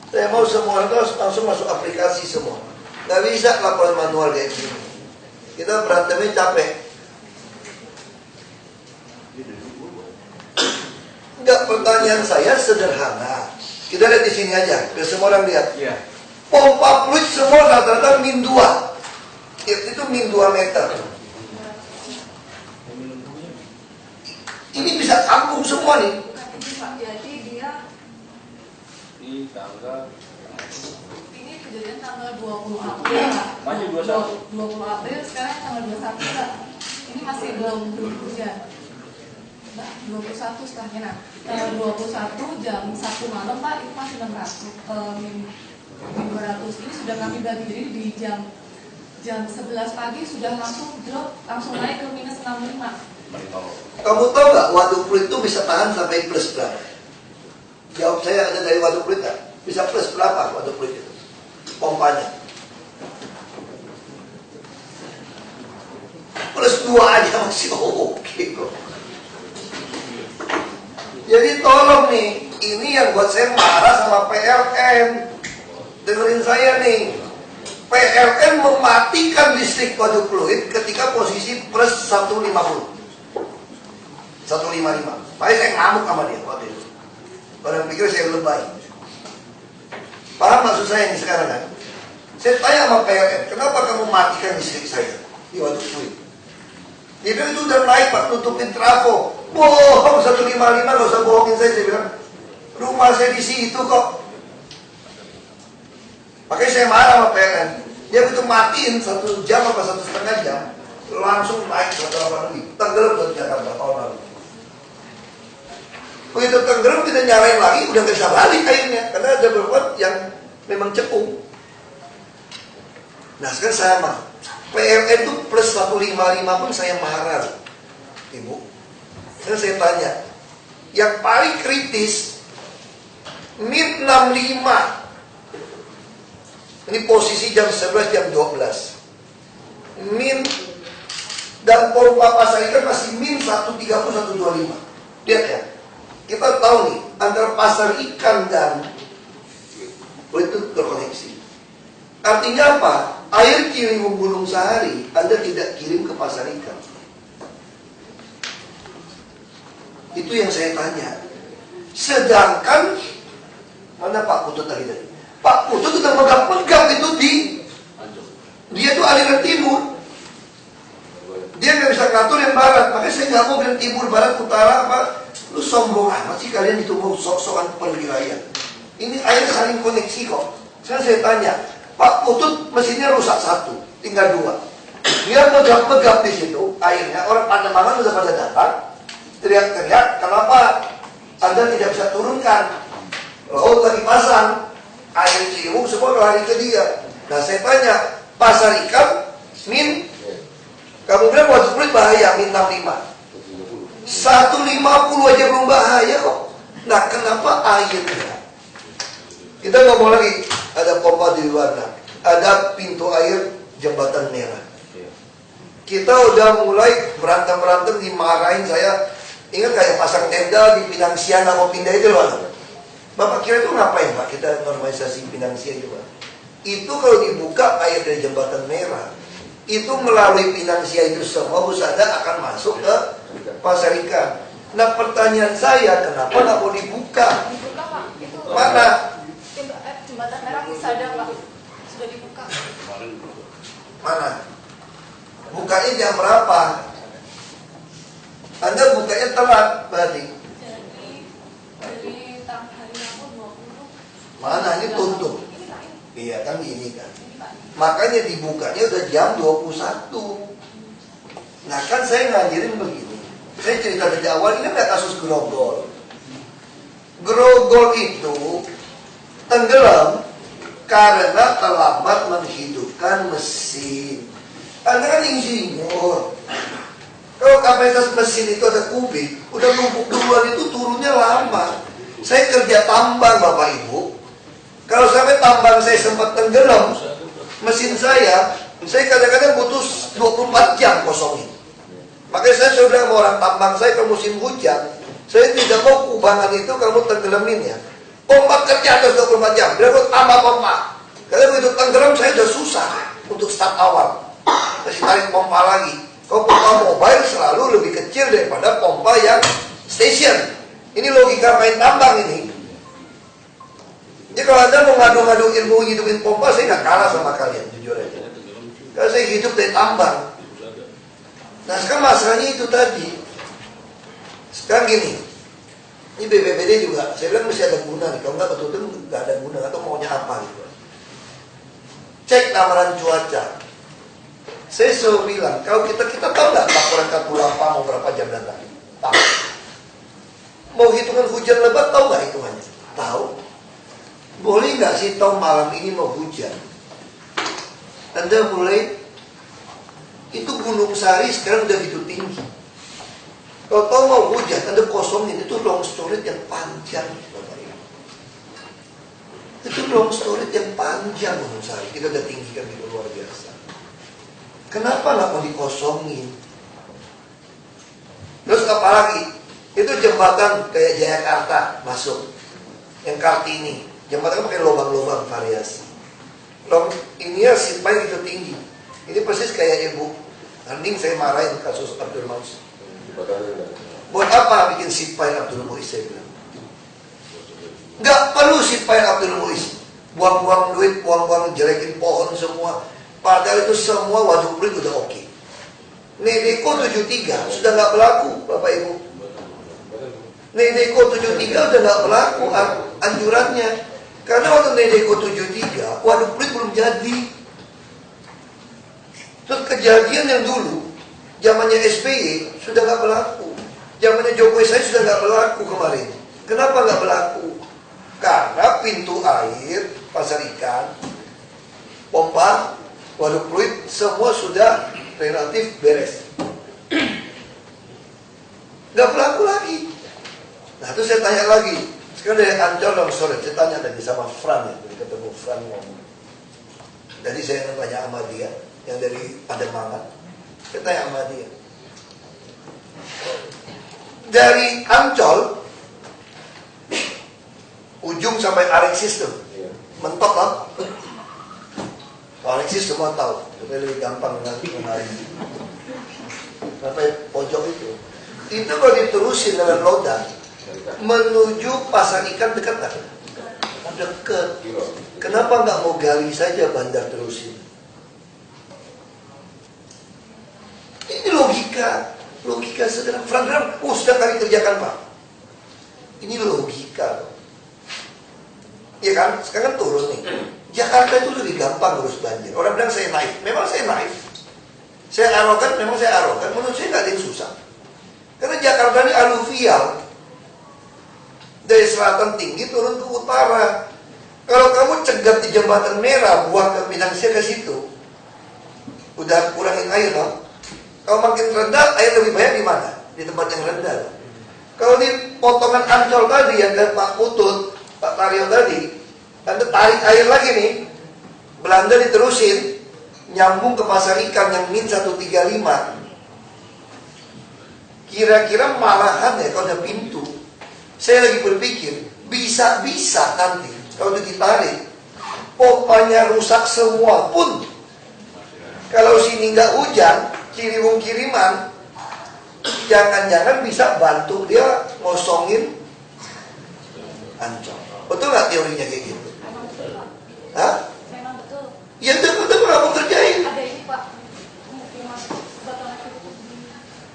Saya mau semua langsung masuk aplikasi semua. Gak bisa laporan manual kayak gini. Kita berantemnya capek. Enggak, pertanyaan saya sederhana. Kita lihat di sini aja, biar semua orang lihat. Iya. Pompa fluid semua rata-rata min 2. Itu min 2 meter. Ini bisa kampung semua nih. Jadi dia Di tanggal ini kejadian tanggal 20 April. Maju 20 April sekarang tanggal 21 Pak. Ini masih belum hujan. Nah, 21 setengahnya. Nah, tanggal 21 jam 1 malam Pak itu masih 600 min 200. Ini sudah kami bagi diri di jam 11 pagi sudah langsung drop, langsung naik ke minus 65. Kamu tahu nggak waduk fluid itu bisa tahan sampai plus berapa? Jawab saya, ada dari waduk fluid nggak? Bisa plus berapa waduk fluid itu? Pompanya. Plus 2 aja masih oke kok. Jadi tolong nih, ini yang buat saya marah sama PLN. Dengerin saya nih. PLN mematikan listrik waduk fluid ketika posisi plus 150. 155. Makanya saya ngamuk sama dia waktu itu. Orang pikir saya lebay. Paham maksud saya ini sekarang kan? Saya tanya sama PLN, kenapa kamu matikan listrik saya di waduk fluid? Dia bilang itu udah naik Pak, tutupin trafo. Bohong, 155, gak usah bohongin saya. Dia bilang, rumah saya di situ kok. Makanya saya marah sama PLN. Dia begitu matiin 1 jam apa 1,5 jam, langsung naik 180. Tenggelam ke Jakarta tahun lalu. Begitu tenggelam kita nyalain lagi, udah gak bisa balik airnya. Karena ada beberapa yang memang cekung. Nah sekarang saya mah PLN itu plus 155 pun saya marah, Ibu. Sekarang saya tanya, yang paling kritis min 65. Ini posisi jam 11, jam 12. Min dan pompa pasar ikan masih min 130, 125. Lihat ya, kita tahu nih antara pasar ikan dan itu terkoneksi. Artinya apa? Air Ciliwung Gunung Sahari Anda tidak kirim ke pasar ikan. Itu yang saya tanya. Sedangkan mana Pak Putut tadi? Pak Putut sudah megang-megang itu dia itu aliran timur. Dia nggak bisa ngatur yang barat. Makanya saya nggak mau bilang timur, barat, utara apa. Lu sombong amat sih kalian itu mau sok-sokan perwilayah. Ini air saling koneksi kok. Sekarang saya tanya, Pak Putut mesinnya rusak 1, tinggal 2. Dia megap-megap di situ airnya. Orang Pademangan udah pada datang, teriak-teriak, kenapa Anda tidak bisa turunkan? Laut lagi pasang. air Ciliwung semua lari ke dia. Nah saya tanya, pasar ikan min, kamu bilang waduk pluit bahaya min 65, 150 aja belum bahaya kok. Nah kenapa airnya? Kita ngomong lagi, ada pompa di luar, nah, ada pintu air jembatan merah. Kita udah mulai berantem dimarahin saya. Ingat kayak pasang tenda di Pinangsia mau pindah itu loh. Bapak kira itu ngapain Pak? Kita normalisasi Pinangsia itu Pak. Itu kalau dibuka air dari jembatan merah, itu melalui Pinangsia itu semua Husada akan masuk ke pasar ikan. Nah pertanyaan saya, kenapa nggak mau dibuka? Dibuka Pak, itu Mana? jembatan merah Husada Pak, sudah dibuka. Mana? Bukanya jam berapa? Anda bukanya telat berarti. Jadi dari hari Rabu 20. Mana ini tutup? Ini Pak, ini. Iya kan ini kan. Ini Pak. Makanya dibukanya udah jam 21. Nah kan saya ngajarin begini. Saya cerita dari awal, ini ada kasus grogol. Grogol itu tenggelam karena terlambat menghidupkan mesin. Anda kan insinyur. Kalau kapasitas mesin itu ada kubik, udah numpuk duluan itu turunnya lama. Saya kerja tambang Bapak Ibu. Kalau sampai tambang saya sempat tenggelam, mesin saya kadang-kadang butuh 24 jam kosongin. Makanya saya sudah bilang sama orang tambang saya, kalau musim hujan, saya tidak mau kubangan itu kamu tenggelamin ya. Pompa kerja terus 24 jam, biar aku tambah pompa. Karena begitu tenggelam saya udah susah untuk start awal. Masih tarik pompa lagi. Kalau pompa mobile selalu lebih kecil daripada pompa yang station. Ini logika main tambang ini. Jadi kalau Anda mau ngadu-ngadu ilmu hidupin pompa, saya nggak kalah sama kalian, jujur aja. Karena saya hidup dari tambang. Nah sekarang masalahnya itu tadi. Sekarang gini, ini BPBD juga, saya bilang mesti ada guna nih. Kalau nggak betul-betul nggak ada guna, atau maunya apa gitu. Cek lamaran cuaca. Saya selalu bilang, kalau kita tahu nggak laporan Katulampa mau berapa jam datang? Tahu. Mau hitungan hujan lebat tahu nggak hitungannya? Tahu. Boleh nggak sih tahu malam ini mau hujan? Anda mulai, itu Gunung Sari sekarang udah gitu tinggi. Kalau tahu mau hujan, Anda kosongin, itu long storage yang panjang. Bapak Ibu. Itu long storage yang panjang Gunung Sari. Kita udah tinggikan itu luar biasa. Kenapa nggak mau dikosongin? Terus apa lagi? Itu jembatan kayak Jayakarta masuk, yang Kartini, jembatan pakai lubang-lubang variasi. Ini ya sipai itu tinggi. Ini persis kayak Ibu Anding saya marahin kasus Abdul Muiz. Buat apa bikin sipai Abdul Muiz saya bilang? Nggak perlu sipai Abdul Muiz. Buang-buang duit, buang-buang jelekin pohon semua. Padahal itu semua waduk pluit udah oke. Nedeko 73 sudah nggak berlaku, Bapak Ibu. Nedeko 73 udah nggak berlaku anjurannya. Karena waktu Nedeko 73 waduk pluit belum jadi. Terus kejadian yang dulu zamannya SBY sudah nggak berlaku. Zamannya Jokowi saya sudah nggak berlaku kemarin. Kenapa nggak berlaku? Karena pintu air pasar ikan, pompa, waduk pluit semua sudah relatif beres. Gak berlaku lagi. Nah itu saya tanya lagi. Sekarang dari Ancol dong sore, saya tanya tadi sama Fran ya, jadi ketemu Fran ngomong. Jadi saya tanya sama dia, yang dari Pademangan. Saya tanya sama dia. Dari Ancol ujung sampai Alexis tuh, mentok lah. Alexis semua tahu, supaya lebih gampang mengenali. Sampai pojok itu kalau diterusin dengan roda menuju pasar ikan dekat tak? Dekat. Kenapa nggak mau gali saja bandar terusin? Ini logika sederhana. Frank, sudah kami kerjakan Pak. Ini logika. Iya kan? Sekarang turun nih. Jakarta itu lebih gampang urus banjir. Orang bilang saya naif. Memang saya naif. Saya arogan, memang saya arogan. Menurut saya nggak ada yang susah. Karena Jakarta ini aluvial. Dari selatan tinggi turun ke utara. Kalau kamu cegat di jembatan merah, buang ke Pinangsia ke situ, udah kurangin air kan? Kalau makin rendah, air lebih banyak di mana? Di tempat yang rendah. Kalau di potongan Ancol tadi yang dari Pak Putut, Pak Taryo tadi, Anda tarik air lagi nih, Belanda diterusin, nyambung ke pasar ikan yang min 135. Kira-kira malahan ya kalau ada pintu. Saya lagi berpikir, bisa-bisa nanti kalau ditarik, pompanya rusak semua pun. Kalau sini nggak hujan, kiriman, jangan-jangan bisa bantu dia ngosongin Ancol. Betul nggak teorinya kayak gitu? Hah? Memang betul. Ya betul kamu kerjain. Ada ini Pak.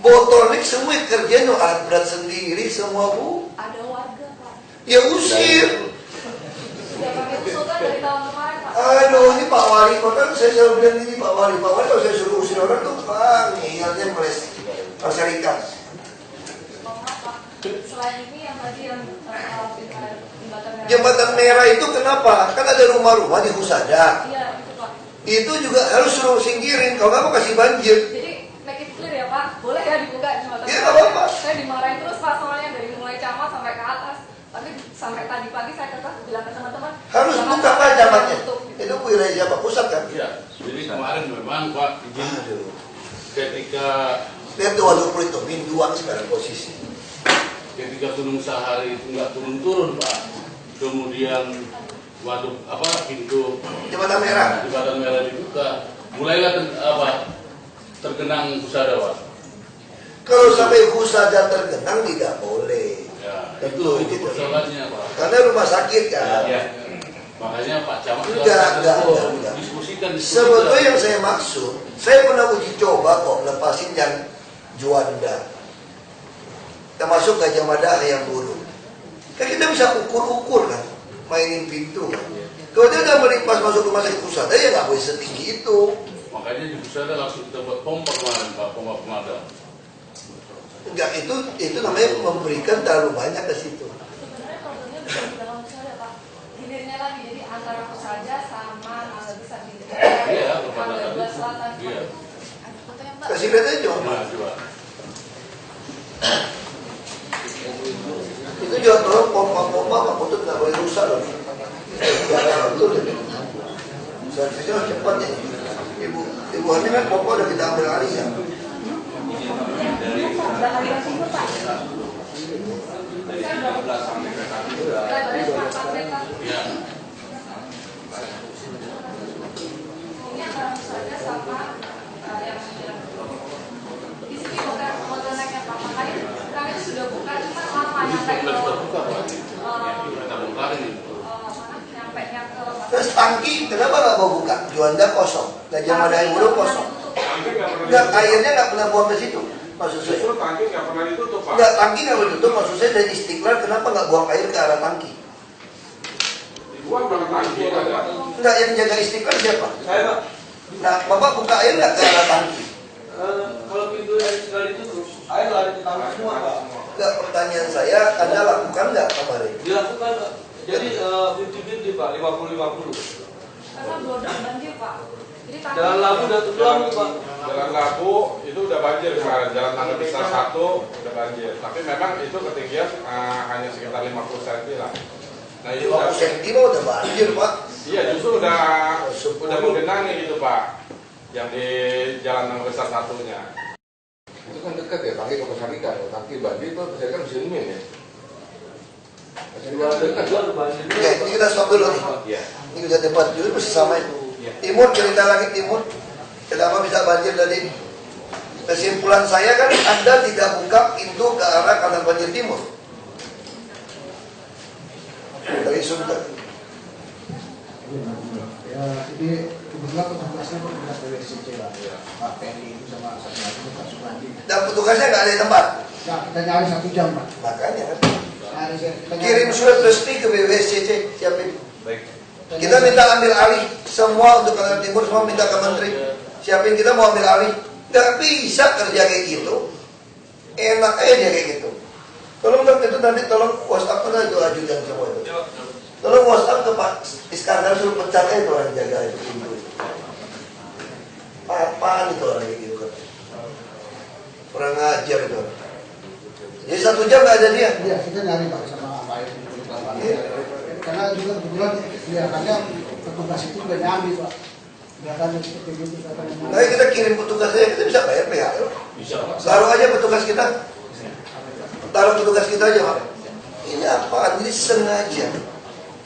Bottleneck semua kerjanya alat berat sendiri semua Bu. Ada warga Pak. Ya usir. Sudah pakai usulkan dari tahun kemarin Pak. Aduh, ini Pak Wali Kota, saya selalu bilang ini Pak Wali kalau saya suruh usir orang tuh, ingatnya meles pasar ikan. Pak. Selain ini yang tadi yang Jembatan merah itu kenapa? Kan ada rumah-rumah di Husada. Iya, itu Pak. Itu juga harus suruh singkirin, kalau nggak mau kasih banjir. Jadi make it clear ya Pak. Boleh ya dibuka jembatan Iya, merah. nggak apa-apa. Saya dimarahin terus Pak soalnya dari mulai Camat sampai ke atas. Tapi sampai tadi pagi saya tetap bilang ke teman-teman Harus jangan buka sampai Pak ada jamatnya. tutup, gitu. Itu wilayah siapa? Pusat kan? Iya. Jadi kemarin memang Pak izin Aduh. ketika Lihat tuh Waduk Pluit tuh, minduan sekarang posisi. Gunung Sahari itu nggak turun-turun Pak. Kemudian waduk pintu Jembatan merah. jembatan merah dibuka, mulailah tergenang Husada Pak. Kalau sampai Husada tergenang tidak boleh. Ya, Betul, itu gitu. persoalannya Pak. Karena rumah sakit kan. Ya. Makanya Pak Camat Enggak. diskusikan. Sebetulnya yang saya maksud, saya pernah uji coba kok lepasin yang Juanda, termasuk Gajah Mada, Ayam Burung. Kan kita bisa ukur-ukur kan, mainin pintu kan. Kalau dia udah melipas masuk rumah sakit pusat, ya nggak boleh setinggi itu. Makanya di Husada langsung kita buat pompa kemarin Pak, pompa pemadam. Enggak, itu namanya memberikan terlalu banyak ke situ. Sebenarnya problemnya bukan di dalam Pusada Pak. Hilirnya lagi, jadi antara Pusada sama Mangga Besar di Iya, Mangga Dua Selatan. Iya. Ada fotonya Mbak. Kasih lihat aja. Nah, coba. Itu juga tolong pompa-pompa, Pak Putut nggak boleh rusak loh. Ya, betul. Servisnya harus cepat ya. Ibu Hani kan pompa udah kita ambil alih ya. Lebarnya cuma 4 meter. Iya. Ini antara Pusada sama yang di sini bukan bottlenecknya Pak. Makanya kami itu sudah buka, cuma lama nyampe ke Buka Pak. Kita bongkarin itu. nyampe ke Terus tangki kenapa nggak mau buka? Juanda kosong, Gajah Mada Ayam Burung kosong. Enggak, airnya nggak pernah buang ke situ. Maksud saya. Justru tangki nggak pernah ditutup Pak. Enggak, tangki nggak boleh tutup. Maksud saya dari Istiqlal kenapa nggak buang air ke arah tangki? Dibuang banget tangki ada. Enggak, yang jaga Istiqlal siapa? Saya Pak, Nah, Bapak buka air nggak ke arah tangki? kalau pintu yang sekali ditutup, air lari ke tangki semua Pak. Enggak, pertanyaan saya, Anda lakukan nggak kemarin? Dilakukan Pak. Jadi 50-50 Pak, 50-50. karena belum banjir Pak. Jadi tangki Jalan Labu udah tutup Pak. Jalan Labu itu udah banjir kemarin, Jalan Tangga Besar 1 udah banjir. Tapi memang itu ketinggian hanya sekitar 50 cm lah. Nah itu 50 cm udah banjir, Pak. Iya, justru udah menggenangi gitu Pak, yang di Jalan Tangga Besar 1-nya. Itu kan dekat ya, tangki ke pasar ikan. Tangki banjir itu pasar ikan bisa min ya. Pasar ikan dekat. Oke, ini kita stop dulu nih. Iya. Ini bisa debat dulu, mesti samain. Timur, cerita lagi Timur. Kenapa bisa banjir tadi? Kesimpulan saya kan Anda tidak buka pintu ke arah kanal banjir timur. Dari Sunter. Ya, jadi kebetulan petugasnya petugas WSCC lah, Pak Peri itu sama satu lagi Pak Supradi. Dan petugasnya nggak ada di tempat. Nah, kita nyari 1 jam Pak. Makanya kan. Kita Kirim surat resmi ke BWSCC. Siapin. Baik. Kita minta ambil alih semua untuk kanal timur, semua minta ke menteri. Siapin, kita mau ambil alih. Nggak bisa kerja kayak gitu. Enak aja dia kayak gitu. Tolong dong itu nanti tolong WhatsApp aja ajudan semua itu. Tolong WhatsApp ke Pak Iskandar suruh pecat itu orang jaga itu pintu itu. Apaan itu orang kayak gitu kan? Orang ngajar itu. Jadi 1 jam nggak ada dia. Iya, kita nyari Pak sama Pak Ayu. Karena juga kebetulan kelihatannya petugas itu juga nyambi Pak. Kelihatannya seperti gitu katanya. Nah, kita kirim petugas aja, kita bisa bayar PHL. Bisa Pak. Taruh aja petugas kita. Taruh petugas kita aja Pak. Ini apaan? Ini sengaja.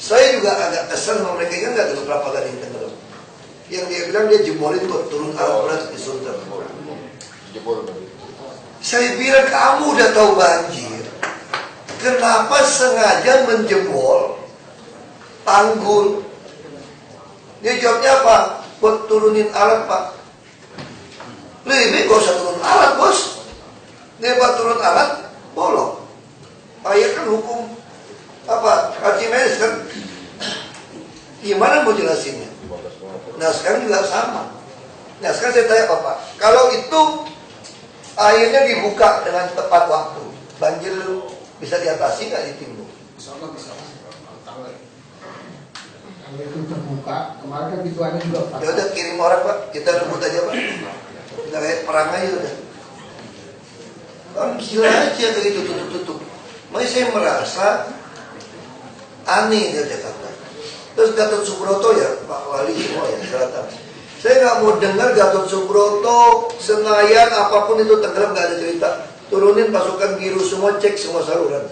Saya juga agak kesel sama mereka, kan nggak ada beberapa kali tenggelam. Yang dia bilang dia jemolin buat turun alat berat di Sunter. Jebol tadi. Saya bilang kamu udah tahu banjir, kenapa sengaja menjebol tanggul? Dia jawabnya apa? Buat turunin alat Pak. Lebih gak usah turun alat bos. Dia buat turun alat, bolong. Air kan hukum apa? Archimedes kan? Gimana mau jelasinnya? Nah sekarang juga sama. Nah sekarang saya tanya Bapak, kalau itu airnya dibuka dengan tepat waktu, banjir bisa diatasi nggak ditimbun? Insya Allah bisa. Kalau itu terbuka, kemarin kan pintu ada juga Pak. Ya udah kirim orang Pak, kita rebut aja Pak. Kita kayak perang aja udah. Orang gila aja kayak gitu tutup-tutup. Makanya saya merasa aneh dari Jakarta. Terus Gatot Subroto ya, Pak Wali semua ya, selatan. Saya nggak mau dengar Gatot Subroto, Senayan, apapun itu tenggelam, nggak ada cerita. Turunin pasukan biru semua, cek semua saluran.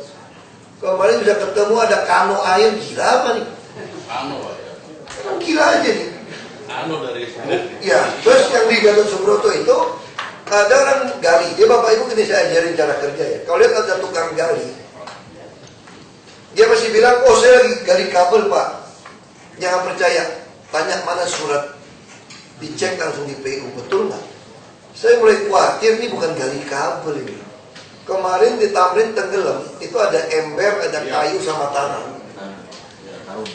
Kemarin bisa ketemu ada kano air, gila apa nih? Anu Pak ya. Emang gila aja nih. Anu dari Ya, terus yang di Gatot Subroto itu ada orang gali. Dia Bapak Ibu ini saya ajarin cara kerja ya. Kalau lihat ada tukang gali, dia masih bilang, oh saya lagi gali kabel Pak. Jangan percaya, tanya mana surat, dicek langsung di PU, betul nggak? Saya mulai khawatir, ini bukan gali kabel ini. Kemarin di Tamrin tenggelam, itu ada ember, ada kayu sama tanah. Karung.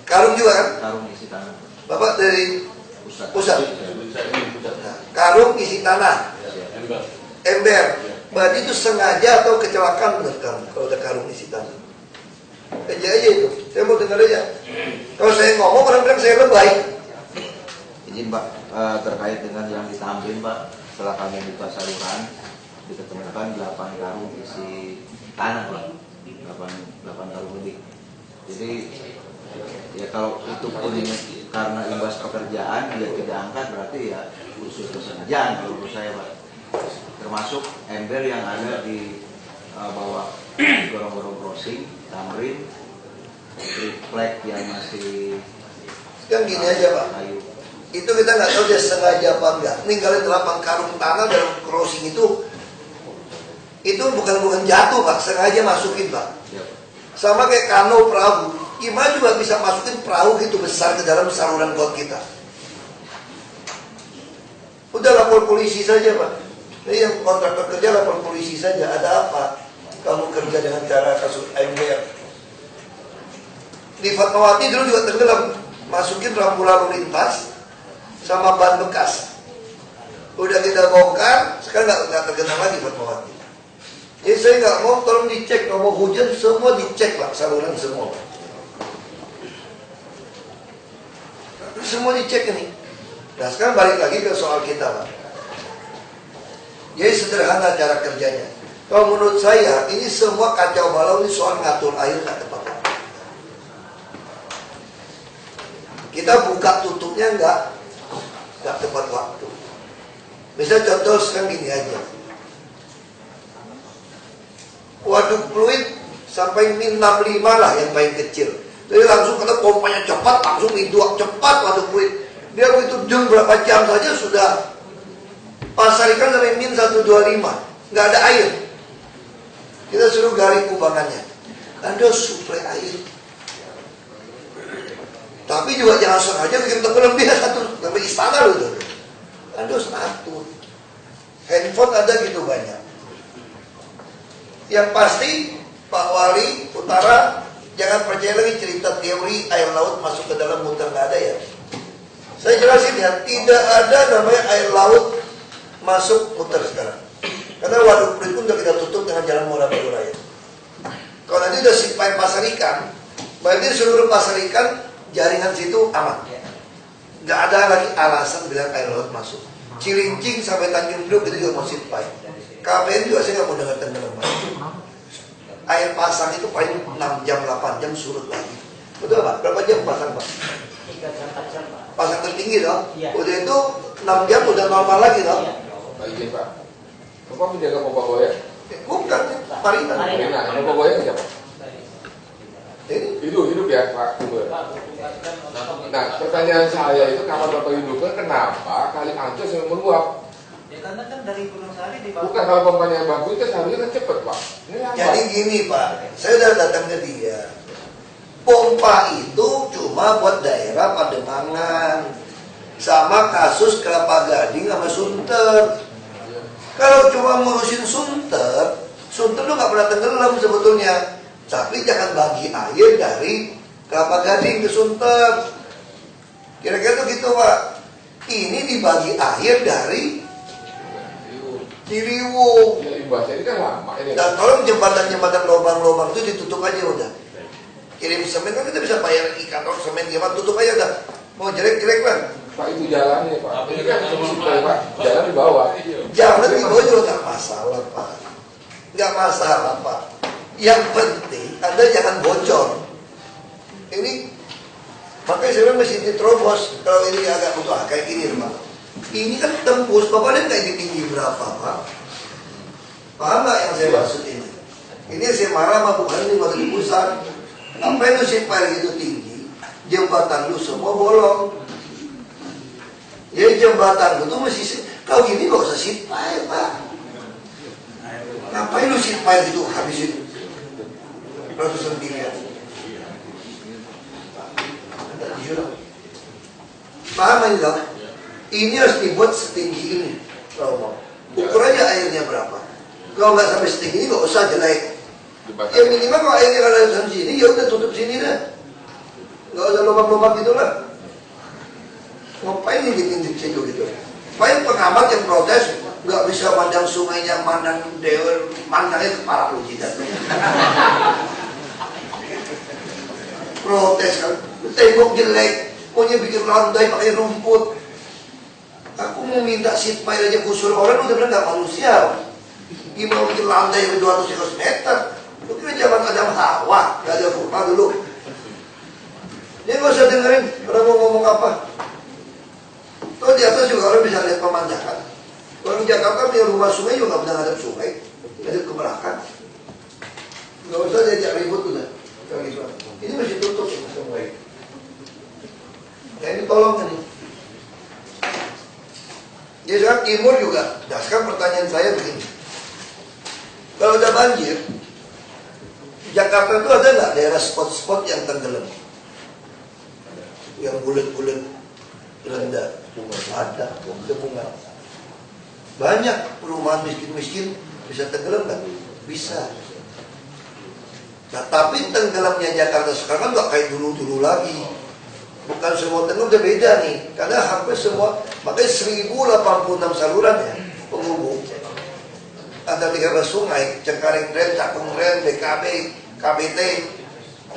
Karung juga kan? Karung isi tanah. Bapak dari pusat. Pusat. Nah, karung isi tanah, Ember. ember. Berarti itu sengaja atau kecelakaan menurut kamu kalau ada karung isi tanah? Aja itu, saya mau dengar aja. Kalau saya ngomong orang bilang saya lebay. Izin Pak, terkait dengan yang di Tamrin Pak, setelah kami buka saluran, diketemukan 8 karung isi tanah Pak, 8 karung lebih. Jadi ya kalau itu pun karena imbas pekerjaan dia tidak angkat, berarti ya unsur kesengajaan kalau menurut saya Pak. Termasuk ember yang ada di bawah gorong-gorong crossing, Tamrin, triplek yang masih Kan gini aja Pak, kayu. itu kita nggak tahu dia sengaja apa enggak. Ninggalin 8 karung tanah dalam crossing itu bukan jatuh Pak, sengaja masukin Pak. Ya, Sama kayak kano perahu, gimana juga bisa masukin perahu gitu besar ke dalam saluran got kita. Udah lapor polisi saja Pak. Jadi yang kontraktor kerja lapor polisi saja. Ada apa? Kamu kerja dengan cara kasus ember. Di Fatmawati dulu juga tenggelam, masukin rambu lalu lintas sama ban bekas. Udah kita bongkar, sekarang nggak tergenang lagi Fatmawati. Jadi saya nggak mau, tolong dicek, kalau mau hujan semua dicek Pak, saluran semua Pak. Semua dicek ini. Nah sekarang balik lagi ke soal kita Pak. Jadi sederhana cara kerjanya. Kalau menurut saya ini semua kacau balau, ini soal ngatur air nggak tepat. Kita buka tutupnya nggak tepat waktu. Bisa contoh sekarang gini aja. Waduk fluid sampai min 65 lah yang paling kecil. Jadi langsung kalau pompanya cepat, langsung diduak cepat waduk fluid. Dia begitu jam berapa jam saja sudah pasar ikan sampai min 125, nggak ada air. Kita suruh gali kubangannya, ada suplai air. Tapi juga jangan sengaja bikin tenggelam dia satu sampai istana loh tuh. Ada satu. Handphone ada gitu banyak. Yang pasti Pak Wali Utara jangan percaya lagi cerita teori air laut masuk ke dalam muter, nggak ada ya. Saya jelasin ya, tidak ada namanya air laut masuk muter sekarang. Karena waduk fluid pun sudah kita tutup dengan jalan Muara Baru Raya. Kalau nanti udah seat pipe pasar ikan, berarti seluruh pasar ikan jaringan situ aman. Nggak ada lagi alasan bilang air laut masuk. Cilincing sampai Tanjung Priok itu juga mau seat pipe. KPN juga saya nggak mau dengar tenggelam. Air pasang itu paling 6 jam, 8 jam surut lagi. Betul Pak? Berapa jam pasang Pak? 3 jam, 4 jam Pak. Pasang tertinggi toh? Iya. Udah itu 6 jam udah normal lagi toh? Iya. Pak izin Pak. Bapak menjaga Bapak Boya? Bukan, Marina. Marina, Bapak Boya siapa? Ini Hidup ya Pak. Nah, pertanyaan saya itu kapan Bapak hidupnya kenapa kali Ancol yang meluap? Ya karena kan dari Gunung Sari di bawah. Bukan, kalau pompanya bagus kan seharusnya kan cepet Pak. Ini apa? jadi gini Pak, saya udah datang ke dia. Pompa itu cuma buat daerah Pademangan, sama kasus Kelapa Gading sama Sunter. Kalau cuma ngurusin Sunter tuh nggak pernah tenggelam sebetulnya. Tapi jangan bagi air dari Kelapa Gading ke Sunter. Kira-kira tuh gitu Pak. Ini dibagi air dari Ciliwung. Ya imbasnya ini kan lama ini. Dan tolong jembatan-jembatan lubang-lubang itu ditutup aja udah. Kirim semen kan kita bisa bayar kantor semen gimana, tutup aja udah. Mau jelek-jelek Pak. Pak itu jalannya Pak. Ini kan Pak, jalan di bawah. Jalan di bawah juga nggak masalah Pak. Nggak masalah Pak. Yang penting Anda jangan bocor. Ini makanya saya bilang mesti diterobos. Kalau ini agak butuh kayak gini Pak. Ini kan tembus, Bapak lihat nggak ini tinggi berapa Pak? Paham nggak yang saya maksud ini? Ini saya marah sama bukan ini waktu di pusat. Ngapain lu seat pipe gitu tinggi? Jembatan lu semua bolong. Jadi jembatan lu tuh mesti, kalau gini nggak usah seat pipe Pak. Ngapain lu seat pipe gitu habisin ratusan miliar? Paham ini dong? Ini harus dibuat setinggi ini. Kalau mau ukur aja airnya berapa. Kalau nggak sampai setinggi ini nggak usah jelek. Ya minimal kalau airnya nggak ada sampai sini, ya udah tutup sini dah. Nggak usah lubang-lubang gitulah. Ngapain injek-injek situ gitu? Paling pengamat yang protes nggak bisa pandang sungainya, mandang dewa, mandangnya kepala lu jidat. Protes kan, tembok jelek, punya bikin lantai pakai rumput. Aku mau minta seat pipe aja kusur orang udah bilang nggak manusia. Gimana bikin lantai 200 meter? Lu kira zaman Adam Hawa, nggak ada kurma dulu. Dia nggak usah dengerin orang mau ngomong apa. Kalau di atas juga orang bisa lihat pemandangan. Orang Jakarta punya rumah sungai juga nggak pernah ngadep sungai, ngadep ke belakang. Nggak usah diajak ribut udah. Ini masih tutup semua. Nah ini tolong nih. Jadi sekarang timur juga. Nah sekarang pertanyaan saya begini. Kalau udah banjir, Jakarta itu ada nggak daerah spot-spot yang tenggelam? Yang bulat-bulat rendah? Ada, bunga. Banyak perumahan miskin-miskin bisa tenggelam nggak? Bisa. Nah tapi tenggelamnya Jakarta sekarang kan nggak kayak dulu-dulu lagi. Bukan semua tenggelam, udah beda nih. Karena hampir semua, makanya 1086 saluran ya penghubung. Ada 13 sungai, Cengkareng Rel, Cakung Rel, BKB, KBT.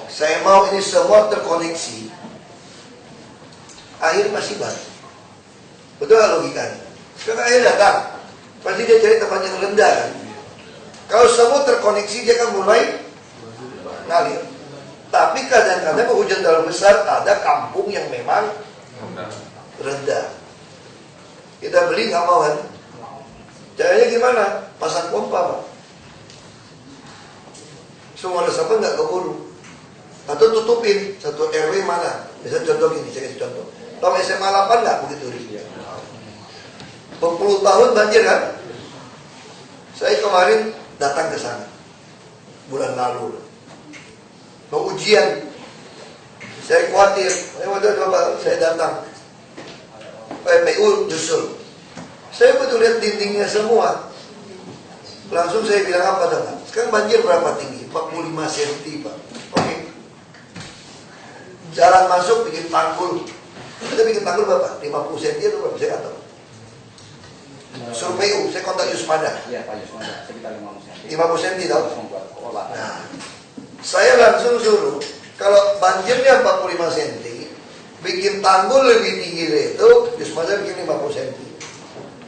Saya mau ini semua terkoneksi. Air masih banyak. Betul gak logikanya? Sekarang air datang, pasti dia cari tempat yang rendah kan? Kalau semua terkoneksi, dia akan mulai ngalir. Tapi kadang-kadang hujan terlalu besar, ada kampung yang memang rendah. Kita beli nggak mau kan? Caranya gimana? Pasang pompa Pak. Semua resapan nggak keburu. Atau tutupin satu RW mana? Misalnya contoh gini, saya kasih contoh. Tahu SMA 8 nggak begitu dia? 40 tahun banjir kan? Saya kemarin datang ke sana bulan lalu. Mau ujian, saya khawatir. Saya datang, PPU nyusul. Saya betul lihat dindingnya semua. Langsung saya bilang apa dong? Sekarang banjir berapa tinggi? 45 cm Pak. Oke. Jalan masuk bikin tanggul. Kita bikin tanggul berapa? 50 cm atau berapa? Saya nggak tahu. Suruh PU, saya kontak Yuspada. Iya Pak Yuspada, sekitar 50 cm. 50 cm tahu? Membuat olah. Nah, Saya langsung suruh, kalau banjirnya 45 cm, bikin tanggul lebih tinggi dari itu, justru saya bikin 50 cm.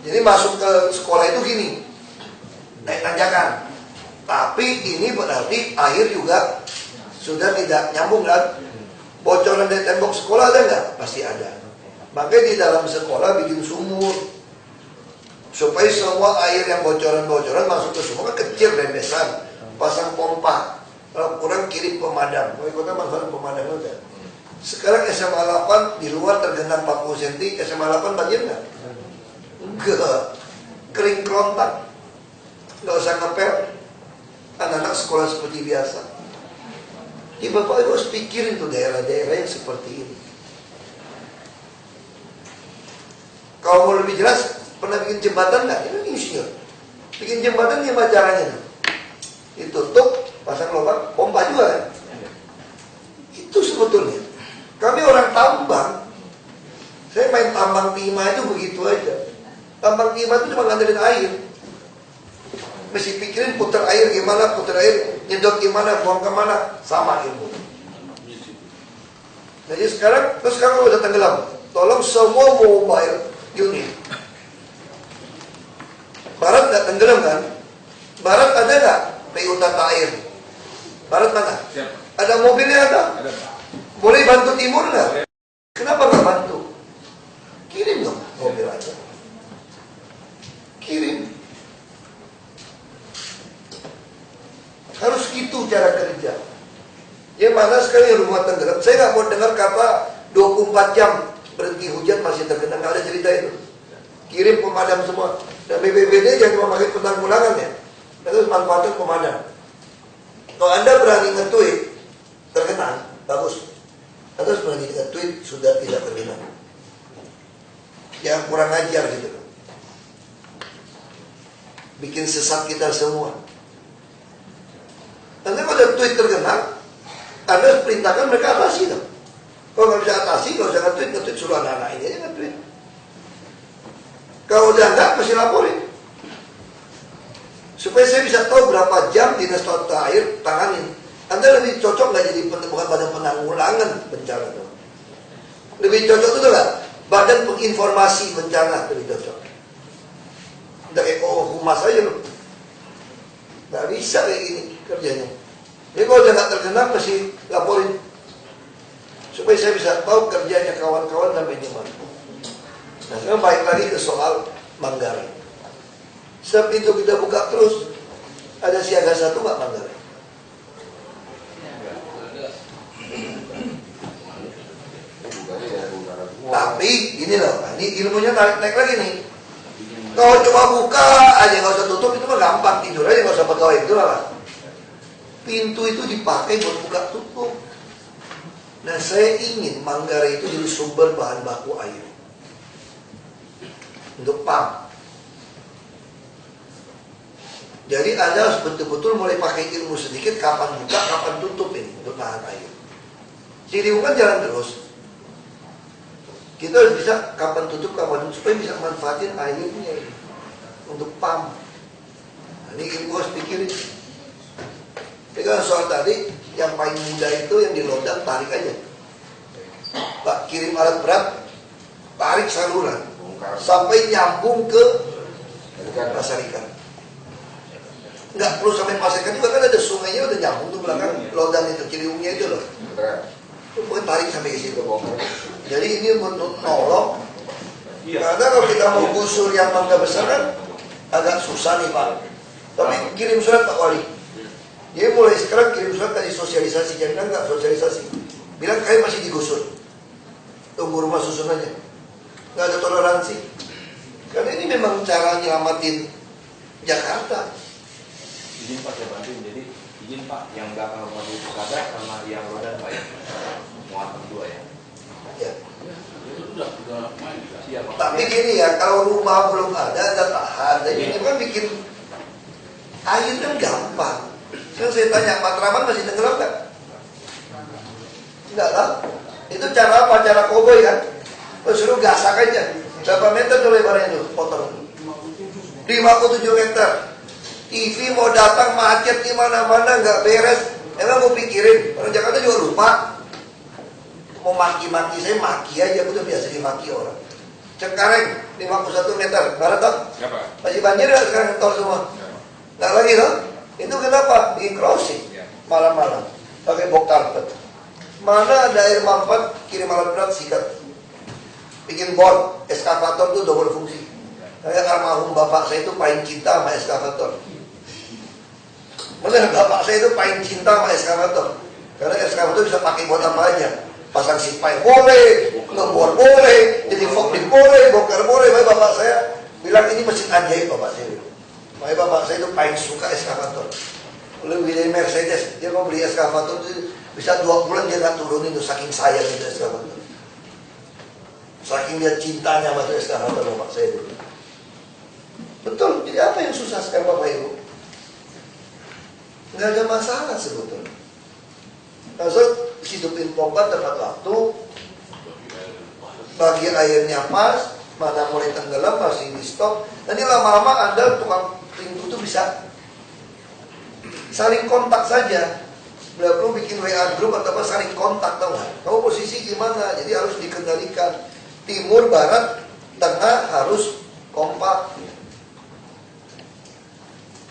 Jadi masuk ke sekolah itu gini, naik tanjakan. Tapi ini berarti air juga sudah tidak nyambung kan? Bocoran dari tembok sekolah ada nggak? Pasti ada. Makanya di dalam sekolah bikin sumur supaya semua air yang bocoran-bocoran masuk ke sumur kan kecil rembesan. Pasang pompa. Kalau kurang kirim pemadam. Kalau kota manfaat pemadam aja. Sekarang SMA 8 di luar tergenang 40 cm, SMA 8 banjir nggak? Enggak. Kering kerontak. Nggak usah ngepel. Anak-anak sekolah seperti biasa. Jadi Bapak Ibu harus pikirin tuh daerah-daerah yang seperti ini. Kalau mau lebih jelas, pernah bikin jembatan nggak? Ini insinyur. Bikin jembatan gimana caranya? Ditutup, pasang lubang, pompa juga kan? Itu sebetulnya. Kami orang tambang. Saya main tambang timah itu begitu aja. Tambang timah itu cuma ngandelin air. Mesti pikirin putar air gimana, putar air nyedot gimana, buang kemana, sama ilmu. Jadi sekarang udah tenggelam. Tolong semua mobile unit. Barat nggak tenggelam kan? Barat ada nggak PU tata air? Barat mana? Siap. Ada mobilnya ada? Ada, Pak. Boleh bantu timur nggak? Kenapa nggak bantu? Kirim dong mobil aja. Kirim. Harus gitu cara kerja. Ya mana sekali rumah tenggelam. Saya nggak mau dengar kata 24 jam berhenti hujan masih tergenang. Nggak ada cerita itu. Kirim pemadam semua. Dan BPBD jangan cuma pakai penanggulangan ya. Terus manfaatkan pemadam. Kalau Anda berani nge-tweet tergenang, bagus. Anda harus berani nge-tweet sudah tidak tergenang. Jangan kurang ajar gitu. Bikin sesat kita semua. Nanti kalau ada tweet tergenang, Anda harus perintahkan mereka atasi dong. Kalau nggak bisa atasi, nggak usah nge-tweet suruh anak-anak ini aja nge-tweet. Kalau udah enggak, mesti laporin. Supaya saya bisa tahu berapa jam dinas tata air tanganin. Anda lebih cocok nggak jadi bukan badan penanggulangan bencana tuh. Lebih cocok itu nggak? Badan penginformasi bencana lebih cocok. Udah kayak humas aja loh. Nggak bisa kayak gini kerjanya. Jadi kalau udah nggak tergenang mesti laporin. Supaya saya bisa tahu kerjanya kawan-kawan sampai di mana. Nah sekarang balik lagi ke soal Manggarai. Sebab itu kita buka terus. Ada siaga 1 nggak Manggarai? Tapi ini loh, ini ilmunya naik lagi nih. Kalau cuma buka aja nggak usah tutup itu mah gampang, tidur aja nggak usah pegawai itu lah. Pintu itu dipakai buat buka tutup. Nah saya ingin Manggarai itu jadi sumber bahan baku air untuk pump. Jadi Anda harus betul-betul mulai pakai ilmu sedikit kapan buka, kapan tutup ini untuk nahan air. Ciliwung kan jalan terus. Kita harus bisa kapan tutup, kapan tutup supaya bisa manfaatin airnya ini untuk pump. Nah, ini ilmu harus pikirin. Pegang soal tadi yang paling mudah itu yang di lodang tarik aja. Pak kirim alat berat, tarik saluran sampai nyambung ke pasar ikan. Nggak perlu sampai pasar ikan juga kan ada sungainya udah nyambung tuh belakang lodang itu Ciliwungnya itu loh. Bukan tarik sampai ke situ. Jadi ini untuk nolong. Karena kalau kita mau gusur yang mangga besar kan agak susah nih Pak. Tapi kirim surat Pak Wali. Dia mulai sekarang kirim surat kasih sosialisasi. Jangan nggak sosialisasi. Bilang kayak masih digusur. Tunggu rumah susunannya. Nggak ada toleransi. Karena ini memang cara nyelamatin Jakarta. Izin Pak saya bantuin. Jadi izin Pak yang belakang rumah itu ada sama yang roda Pak ya. Muatan 2 ya. Ya. Sudah main. Siap, Pak. Tapi gini ya, kalau rumah belum ada tahan. Dan ini kan bikin air kan gampang. Sekarang saya tanya, Pak Traman masih tenggelam nggak? Enggak lah. Itu cara apa? Cara koboi kan? Suruh gasak aja. Berapa meter tuh lebarnya itu? Potong. 57 meter. TV mau datang macet di mana-mana nggak beres. Emang gue pikirin, orang Jakarta juga lupa. Mau maki-maki saya, maki aja, aku udah biasa dimaki orang. Cengkareng 51 meter, barat toh? Ya Pak. Masih banjir ya sekarang tol semua? Nggak lagi toh? Itu kenapa? Bikin crossing malam-malam, pakai box carpet. Mana ada air mampet, kirim alat berat, sikat. Bikin bor, eskavator itu double fungsi. Kayak almarhum bapak saya itu paling cinta sama eskavator. Maksudnya bapak saya itu paling cinta sama eskavator. Karena eskavator bisa pakai buat apa aja. Pasang sipai boleh, ngebor boleh, jadi forklift boleh, bongkar boleh. Makanya bapak saya bilang ini mesin ajaib bapak saya. Makanya bapak saya itu paling suka eskavator. Lebih dari Mercedes, dia mau beli eskavator itu bisa 2 bulan dia nggak turunin tuh saking sayang itu eskavator. Saking dia cintanya sama eskavator bapak saya dulu. Betul, jadi apa yang susah sekarang bapak ibu? Nggak ada masalah sebetulnya. Maksud hidupin pompa tepat waktu, bagi airnya pas, mana mulai tenggelam masih di stop. Nanti lama-lama Anda tukang pintu itu bisa saling kontak saja. Nggak perlu bikin WA group atau apa, saling kontak, tau nggak? Kamu posisi gimana? Jadi harus dikendalikan. Timur, barat, tengah harus kompak.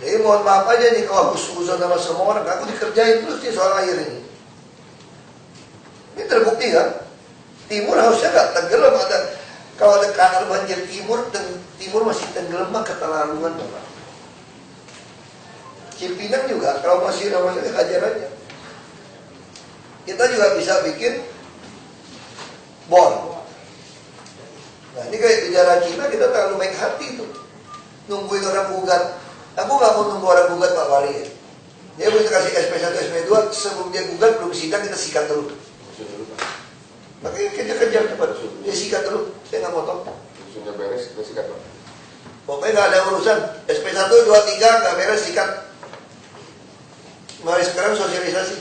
Jadi mohon maaf aja nih kalau aku suzon sama semua orang, aku dikerjain terus nih soal air ini. Ini terbukti kan? Timur harusnya nggak tenggelam. Kalau ada kanal banjir timur masih tenggelam mah keterlaluan Bapak. Cipinang juga kalau masih ada masalah hajar aja. Kita juga bisa bikin bor. Nah ini kayak bicara Cina, kita terlalu baik hati tuh. Nungguin orang gugat. Aku nggak mau nunggu orang gugat Pak Wali ya. Dia boleh kasih SP1, SP2, sebelum dia gugat belum sidang kita sikat dulu. Makanya kejar-kejar cepat. Dia sikat dulu, saya nggak potong. Sudah beres, kita sikat Pak. Pokoknya nggak ada urusan. SP1, 2, 3 nggak beres sikat. Mari sekarang sosialisasi.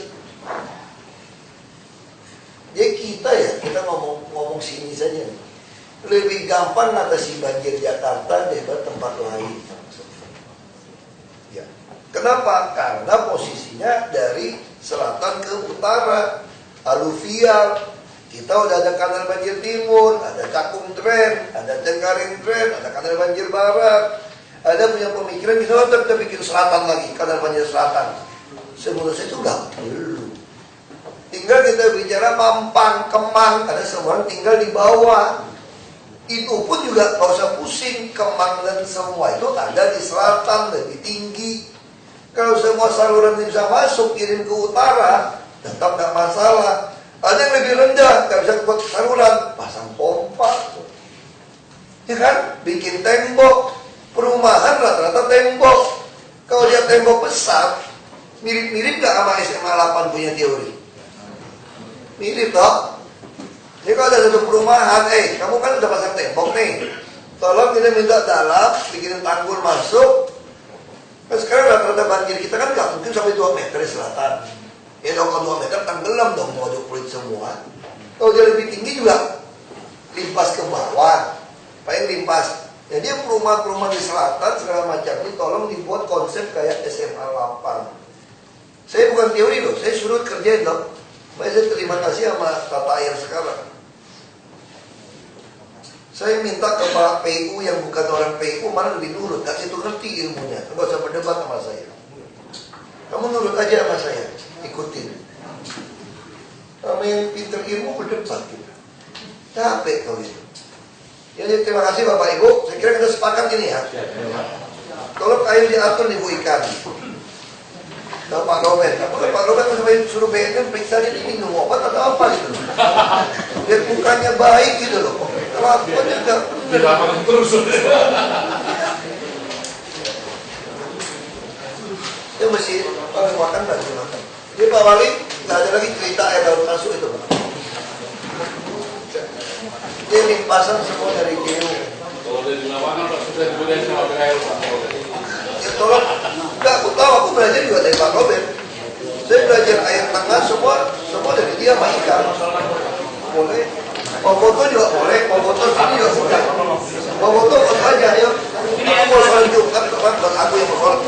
Jadi kita ngomong sini saja. Lebih gampang ngatasi banjir Jakarta daripada tempat lain. Ya. Kenapa? Karena posisinya dari selatan ke utara, aluvial. Kita udah ada kanal banjir timur, ada Cakung Drain, ada Cengkareng Drain, ada kanal banjir barat. Ada punya pemikiran kita bikin selatan lagi, kanal banjir selatan. Menurut saya itu nggak perlu. Tinggal kita bicara Mampang, Kemang, ada semua orang tinggal di bawah. Itu pun juga nggak usah pusing, Kemang dan semua itu ada di selatan, lebih tinggi. Kalau semua saluran bisa masuk, kirim ke utara, tetap nggak masalah. Ada yang lebih rendah, nggak bisa buat saluran, pasang pompa. Ya kan? Bikin tembok. Perumahan rata-rata tembok. Kalau dia tembok besar, mirip-mirip nggak sama SMA 8 punya teori? Mirip toh? Jadi kalau ada satu perumahan, kamu kan udah pasang tembok nih, tolong kita minta dalam, bikinin tanggul masuk. Nah, sekarang rata-rata banjir kita kan nggak mungkin sampai 2 meter di selatan. Ya dong, kalau 2 meter tenggelam dong, mau kulit semua. Kalau dia lebih tinggi juga limpas ke bawah, paling limpas. Jadi perumahan-perumahan di selatan segala macam ini tolong dibuat konsep kayak SMA 8. Saya bukan teori loh, saya suruh kerjain loh. Makanya saya terima kasih sama tata air sekarang. Saya minta ke Pak PU yang bukan orang PU malah lebih nurut, gak itu ngerti ilmunya, gak usah berdebat sama saya. Kamu nurut aja sama saya, ikutin. Sama yang pinter ilmu berdebat gitu. Capek kau itu. Jadi terima kasih Bapak Ibu, saya kira kita sepakat ini ya. Tolong air diatur nih Bu Ikan. Pak Robert, Pak Robert sampai suruh BNN periksa dia minum obat atau apa gitu. Biar bukannya baik gitu loh. Kelakuannya enggak. Dilaporkan terus. Dia mesti makan dan makan. Jadi Pak Wali nggak ada lagi cerita air baru masuk itu Pak. Dia limpasan semua dari GU. Kalau dari lapangan Pak sudah diberikan sama PKL Pak. Ya tolong, enggak, aku tahu, aku belajar juga dari Pak Robert. Saya belajar air tengah semua dari dia Pak Ikan. Boleh, mau foto juga boleh, mau foto sini juga boleh. Mau foto aja, ayo. Aku mau sholat Jumat, buat aku yang mau sholat.